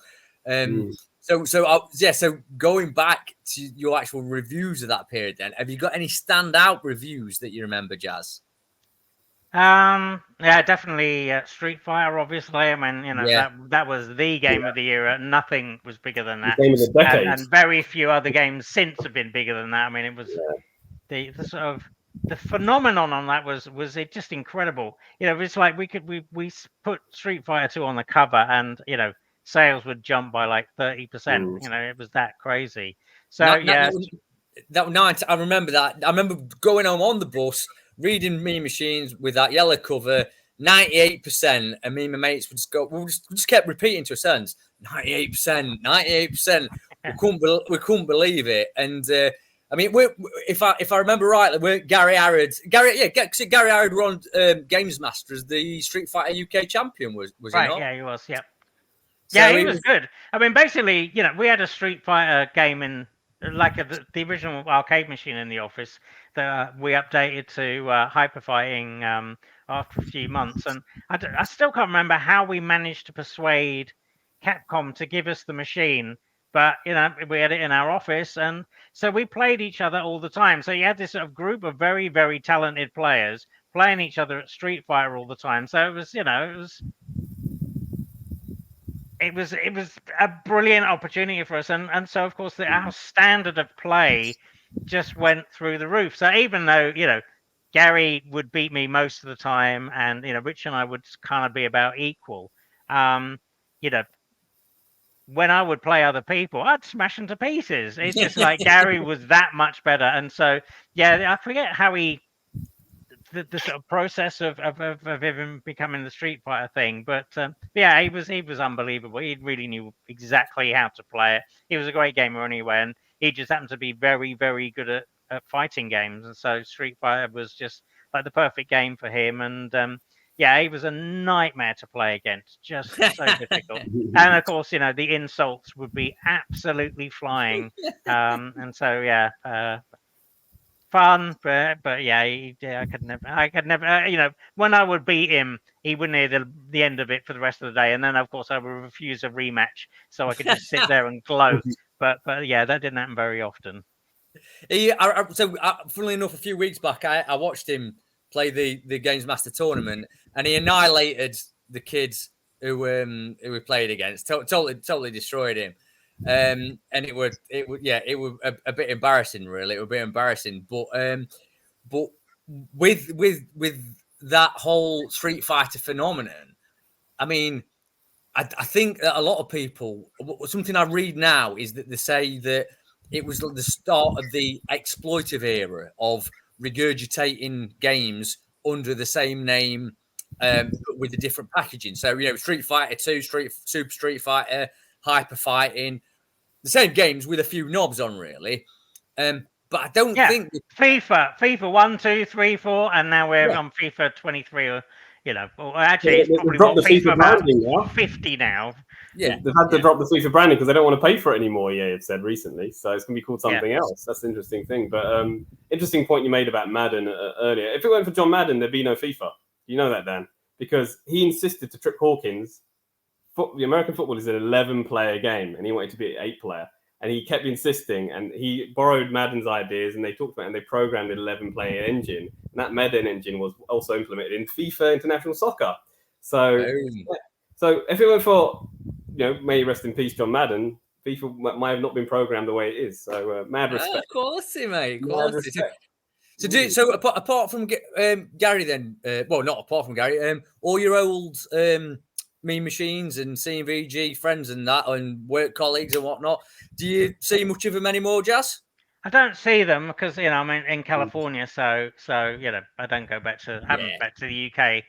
So going back to your actual reviews of that period, then, have you got any standout reviews that you remember, Jazz? Definitely Street Fighter, obviously. I mean, that was the game of the era. Nothing was bigger than that. The game of the decade. And very few other games since have been bigger than that. I mean, it was the sort of the phenomenon on that was it just incredible. You know, it's like we put Street Fighter 2 on the cover, and you know, sales would jump by like 30%. You know, it was that crazy. So Not, yeah, that 90. I remember that. I remember going home on the bus, reading Mean Machines with that yellow cover. 98%, and me and my mates would just go. We just kept repeating to ourselves, 98%, 98%. We couldn't believe it, and I mean, if I remember rightly, we're Gary Harrod. Gary Harrod won Games Master as the Street Fighter UK champion. Was right? he not? Yeah, he was. Yeah. So Yeah, he was good. I mean, basically, you know, we had a Street Fighter game in like the original arcade machine in the office that we updated to hyper fighting after a few months, and I still can't remember how we managed to persuade Capcom to give us the machine. But you know, we had it in our office, and so we played each other all the time. So you had this sort of group of very, very talented players playing each other at Street Fighter all the time. So it was, you know, it was a brilliant opportunity for us, and so of course our standard of play just went through the roof. So even though, you know, Gary would beat me most of the time, and you know, Rich and I would kind of be about equal, you know, when I would play other people, I'd smash them to pieces. It's just like Gary was that much better. And so yeah, I forget how he the sort of process of him becoming the Street Fighter thing, but yeah, he was unbelievable. He really knew exactly how to play it. He was a great gamer anyway, and he just happened to be very, very good at fighting games, and so Street Fighter was just like the perfect game for him. And yeah, he was a nightmare to play against, just so difficult. And of course, you know, the insults would be absolutely flying, and so yeah. Fun, but yeah, I could never, you know, when I would beat him, he wouldn't hear the end of it for the rest of the day, and then of course I would refuse a rematch, so I could just sit there and gloat. But yeah, that didn't happen very often. Funnily enough, a few weeks back, I watched him play the Games Master tournament, and he annihilated the kids who he played against. Totally destroyed him. And it would a bit embarrassing, really. It would be embarrassing, but with that whole Street Fighter phenomenon, I mean, I think that a lot of people, something I read now is that they say that it was the start of the exploitive era of regurgitating games under the same name, but with the different packaging. So, you know, Street Fighter 2, Super Street Fighter, Hyper Fighting, the same games with a few knobs on, really. But I don't think FIFA 1, 2, 3, 4, and now we're on FIFA 23. Or you know, well, actually, it's probably what FIFA about 50 now. Yeah, they've had to drop the FIFA branding because they don't want to pay for it anymore. Yeah, it said recently, so it's going to be called something else. That's an interesting thing. But interesting point you made about Madden earlier. If it weren't for John Madden, there'd be no FIFA. You know that, Dan, because he insisted to Trip Hawkins. The American football is an 11-player game, and he wanted to be an 8-player. And he kept insisting, and he borrowed Madden's ideas, and they talked about it, and they programmed an 11-player engine. And that Madden engine was also implemented in FIFA International Soccer. So, so if it weren't for, you know, may rest in peace, John Madden, FIFA might have not been programmed the way it is. So, mad respect. Of course, mate. Of course. So apart from Gary, then, well, not apart from Gary, all your old Mean Machines and C&VG friends and that, and work colleagues and whatnot, do you see much of them anymore, Jaz? I don't see them because, you know, I'm in California, so you know, I don't go back to haven't back to the UK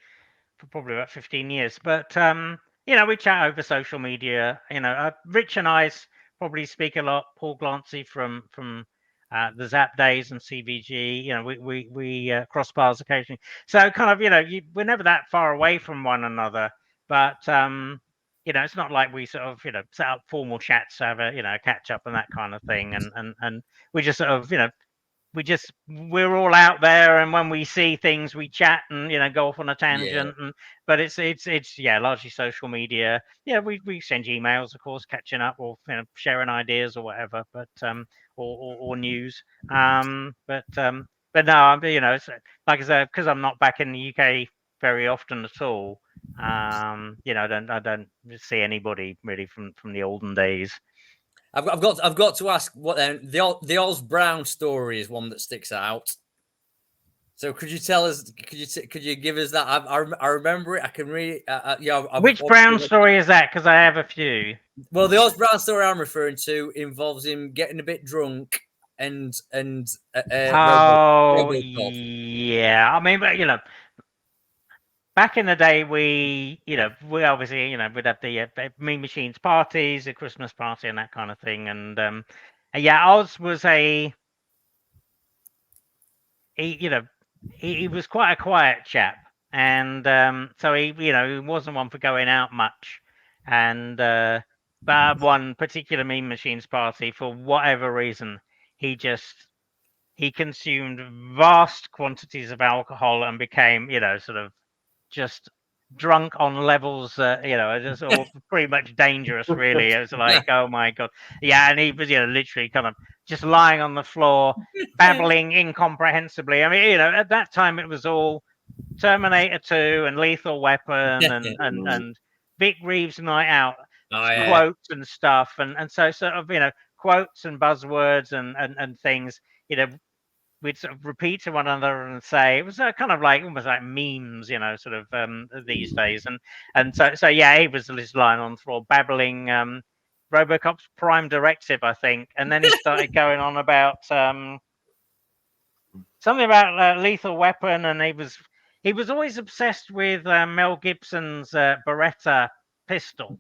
for probably about 15 years. But you know, we chat over social media. You know, Rich and I probably speak a lot. Paul Glancy from the ZZAP days and C&VG. You know, we cross paths occasionally. So kind of, you know, we're never that far away from one another. But you know, it's not like we sort of, you know, set up formal chats to have a, you know, catch up and that kind of thing. And we just sort of, you know, we're all out there, and when we see things, we chat and, you know, go off on a tangent. And but it's yeah, largely social media. Yeah, we send emails, of course, catching up or, you know, sharing ideas or whatever. But or news. But no, you know, it's, like I said, because I'm not back in the UK very often at all. You know, I don't see anybody really from the olden days. I've got to ask what then the Oz Brown story is one that sticks out. So could you tell us? Could you give us that? I remember it. I can read. Which Brown story is that? Because I have a few. Well, the Oz Brown story I'm referring to involves him getting a bit drunk and Oh Robocop. yeah, I mean, but back in the day, we obviously we'd have the Mean Machines parties, the Christmas party, and that kind of thing, and yeah, Oz was he was quite a quiet chap, and so he wasn't one for going out much, and but one particular Mean Machines party, for whatever reason, he consumed vast quantities of alcohol and became sort of just drunk on levels just all pretty much dangerous, really. It was like, oh my god, yeah. And he was literally kind of just lying on the floor babbling incomprehensibly. I mean, at that time it was all Terminator 2 and Lethal Weapon and Vic Reeves' Night Out quotes and stuff, and so sort of quotes and buzzwords and things we'd sort of repeat to one another and say. It was kind of like almost like memes, sort of these days. And so yeah, he was just lying on the floor babbling Robocop's Prime Directive, I think, and then he started going on about something about Lethal Weapon, and he was always obsessed with Mel Gibson's Beretta pistol,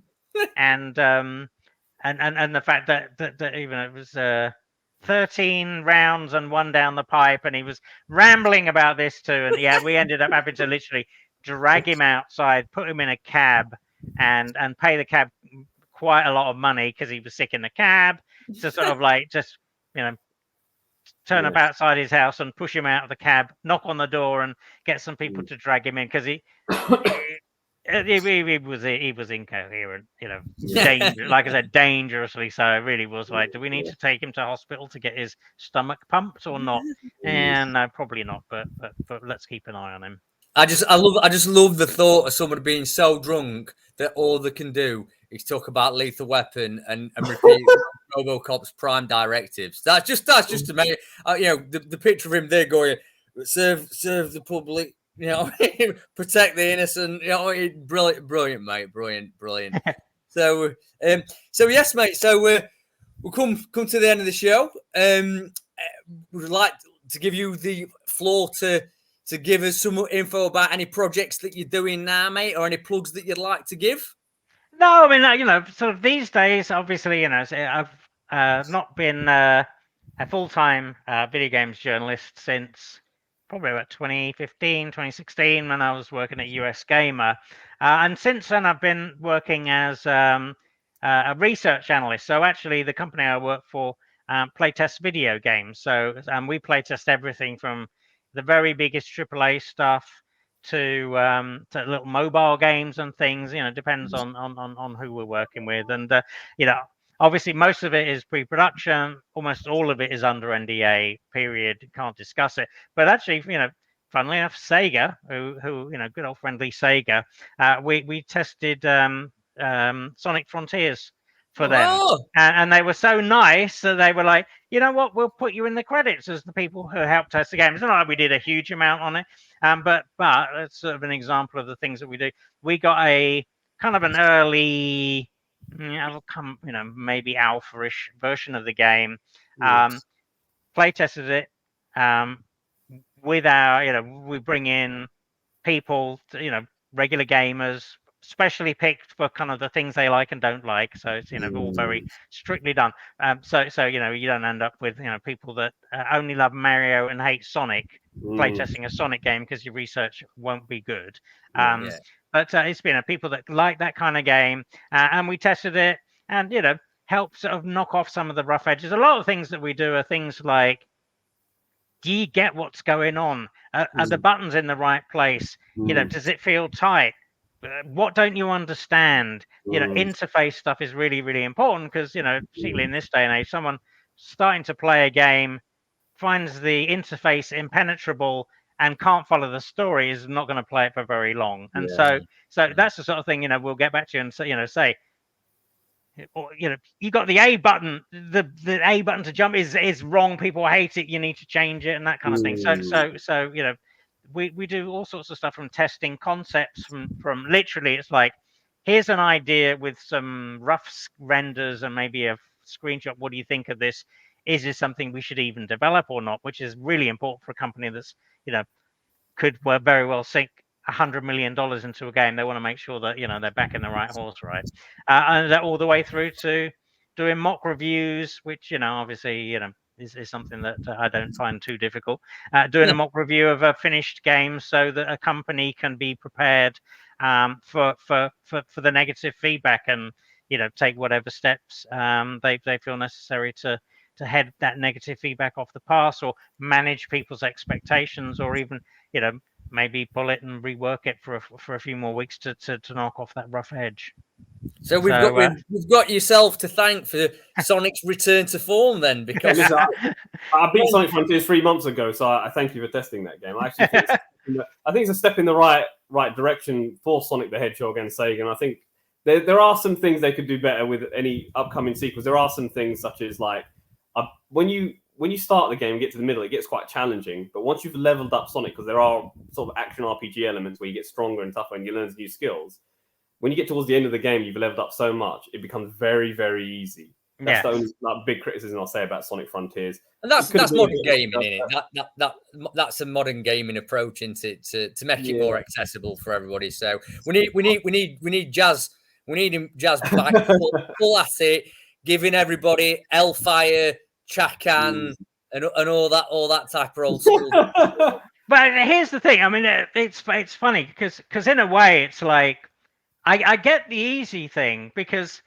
and the fact that even it was 13 rounds and one down the pipe, and he was rambling about this too. And yeah, we ended up having to literally drag him outside, put him in a cab, and pay the cab quite a lot of money because he was sick in the cab. So sort of like just turn up outside his house and push him out of the cab, knock on the door, and get some people to drag him in because he was incoherent, like I said, dangerously so. It really was like, do we need to take him to hospital to get his stomach pumped or not? And no, probably not. But let's keep an eye on him. I just love the thought of someone being so drunk that all they can do is talk about Lethal Weapon and repeat Robocop's Prime Directives. That's just amazing. The picture of him there going, serve the public, protect the innocent. Brilliant, mate, brilliant. So yes, mate. So we'll come to the end of the show. We'd like to give you the floor to give us some info about any projects that you're doing now, mate, or any plugs that you'd like to give. No, I mean, sort of these days, obviously, I've not been a full-time video games journalist since probably about 2015, 2016, when I was working at US Gamer. And since then, I've been working as a research analyst. So actually, the company I work for playtests video games. So we playtest everything from the very biggest AAA stuff to little mobile games and things. Depends on who we're working with. And, obviously, most of it is pre-production. Almost all of it is under NDA, period. Can't discuss it. But actually, funnily enough, Sega, who good old friendly Sega, we tested Sonic Frontiers for them. And they were so nice that they were like, you know what, we'll put you in the credits as the people who helped test the game. It's not like we did a huge amount on it, but it's sort of an example of the things that we do. We got a kind of an early, maybe alpha-ish version of the game. Play tested it with our, we bring in people, regular gamers, specially picked for kind of the things they like and don't like. So it's all very strictly done. So you don't end up with people that only love Mario and hate Sonic playtesting a Sonic game because your research won't be good. But it's been people that like that kind of game, and we tested it and help sort of knock off some of the rough edges. A lot of things that we do are things like, do you get what's going on? Are the buttons in the right place? Does it feel tight? What don't you understand? Interface stuff is really, really important because, particularly in this day and age, someone starting to play a game finds the interface impenetrable and can't follow the story is not going to play it for very long. And so that's the sort of thing, we'll get back to you and say, or you got the A button. The A button to jump is wrong. People hate it. You need to change it and that kind of thing. So we do all sorts of stuff, from testing concepts, from literally it's like, here's an idea with some rough renders and maybe a screenshot. What do you think of this? Is this something we should even develop or not? Which is really important for a company that's could very well sink $100 million into a game. They want to make sure that they're backing the right horse, right? And that all the way through to doing mock reviews, which obviously is something that I don't find too difficult. Doing a mock review of a finished game so that a company can be prepared for the negative feedback, and take whatever steps they feel necessary to head that negative feedback off the pass, or manage people's expectations, or even maybe pull it and rework it for a few more weeks to knock off that rough edge. So we've got yourself to thank for Sonic's return to form then, because I beat Sonic Frontiers 3 months ago, so I thank you for testing that game. I actually think it's a step in the right direction for Sonic the Hedgehog and Sega, and I think there are some things they could do better with any upcoming sequels. There are some things such as like when you start the game and get to the middle, it gets quite challenging. But once you've leveled up Sonic, because there are sort of action RPG elements where you get stronger and tougher and you learn new skills, when you get towards the end of the game, you've leveled up so much, it becomes very, very easy. That's the only big criticism I'll say about Sonic Frontiers. And that's modern gaming, isn't it? That's a modern gaming approach into to make it more accessible for everybody. So we need Jazz. We need him Jazz back full at it, giving everybody Hellfire, Chakan, and all that type of old school. But here's the thing. I mean, it's funny because in a way it's like I get the easy thing because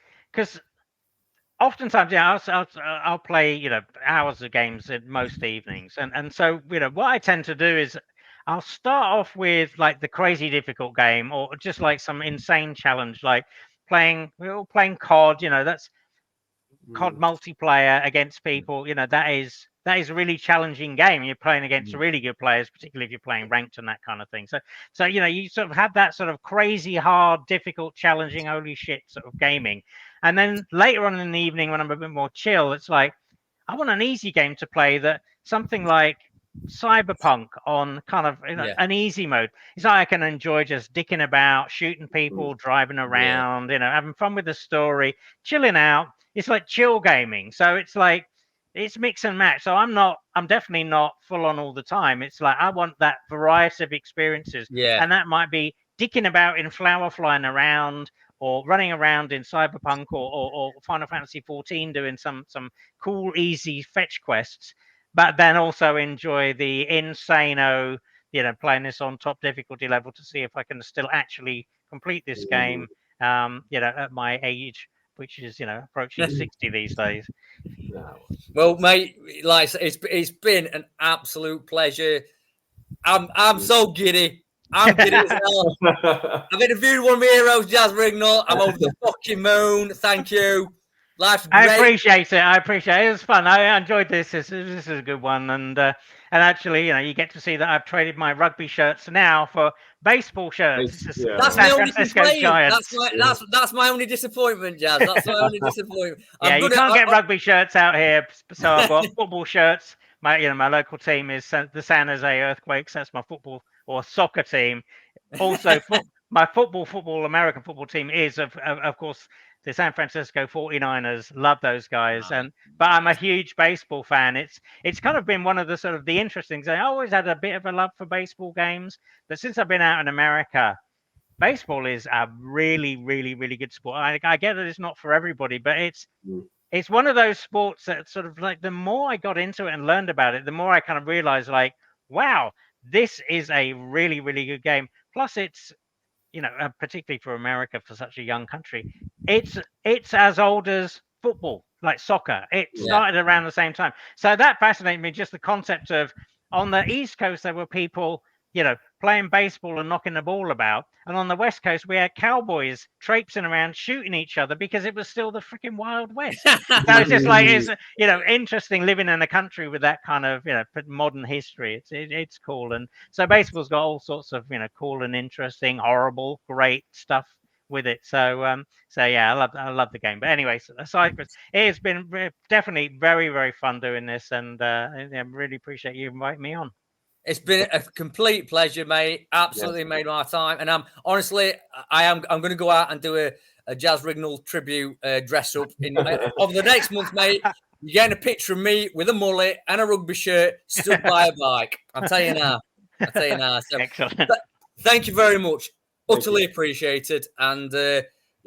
oftentimes I'll play hours of games in most evenings, and so what I tend to do is I'll start off with like the crazy difficult game, or just like some insane challenge, like playing COD. That's COD multiplayer against people. That is a really challenging game. You're playing against really good players, particularly if you're playing ranked and that kind of thing. So you sort of have that sort of crazy, hard, difficult, challenging, holy shit sort of gaming. And then later on in the evening, when I'm a bit more chill, it's like I want an easy game to play, that something like Cyberpunk on kind of an easy mode. It's like I can enjoy just dicking about, shooting people, driving around, having fun with the story, chilling out. It's like chill gaming. So it's like it's mix and match. So I'm definitely not full on all the time. It's like I want that variety of experiences. And that might be dicking about in Flower, flying around, or running around in Cyberpunk, or Final Fantasy 14 doing some cool, easy fetch quests. But then also enjoy the insano, playing this on top difficulty level to see if I can still actually complete this game, at my age, which is, approaching 60 these days. Well, mate, like it's been an absolute pleasure. I'm so giddy. I'm giddy as hell. I've interviewed one of my heroes, Jaz Rignall. I'm over the fucking moon. Thank you. Life's great. I appreciate it. It was fun. I enjoyed this. This is a good one. And actually, you get to see that I've traded my rugby shirts now for baseball shirts. That's my only complaint. That's my only disappointment, Jaz. That's my only disappointment. You can't get rugby shirts out here, so I've got football shirts. My local team is the San Jose Earthquakes. That's my football or soccer team. Also, my American football team is of course the San Francisco 49ers. Love those guys. But I'm a huge baseball fan. It's kind of been one of the sort of the interesting things. I always had a bit of a love for baseball games, but since I've been out in America, baseball is a really, really, really good sport. I get that it's not for everybody, but it's one of those sports that sort of like, the more I got into it and learned about it, the more I kind of realized, like, wow, this is a really, really good game. Plus it's, particularly for America, for such a young country, it's as old as football, like soccer. It started around the same time. So that fascinated me, just the concept of, on the East Coast, there were people, playing baseball and knocking the ball about. And on the West Coast, we had cowboys traipsing around shooting each other because it was still the freaking Wild West. So it's just like, it's, interesting living in a country with that kind of, modern history. It's cool. And so baseball's got all sorts of, cool and interesting, horrible, great stuff with it. So yeah, I love the game. But anyway, so aside from it has been definitely very, very fun doing this, and I really appreciate you inviting me on. It's been a complete pleasure, mate. Absolutely made my time. And I'm honestly, I'm going to go out and do a Jaz Rignall tribute dress up over the next month, mate. You're getting a picture of me with a mullet and a rugby shirt stood by a bike. I'll tell you now. So, excellent. Thank you very much. Utterly appreciated. And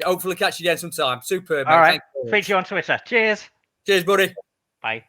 hopefully catch you again sometime. Superb, mate. All right. Speak to you on Twitter. Cheers. Cheers, buddy. Bye.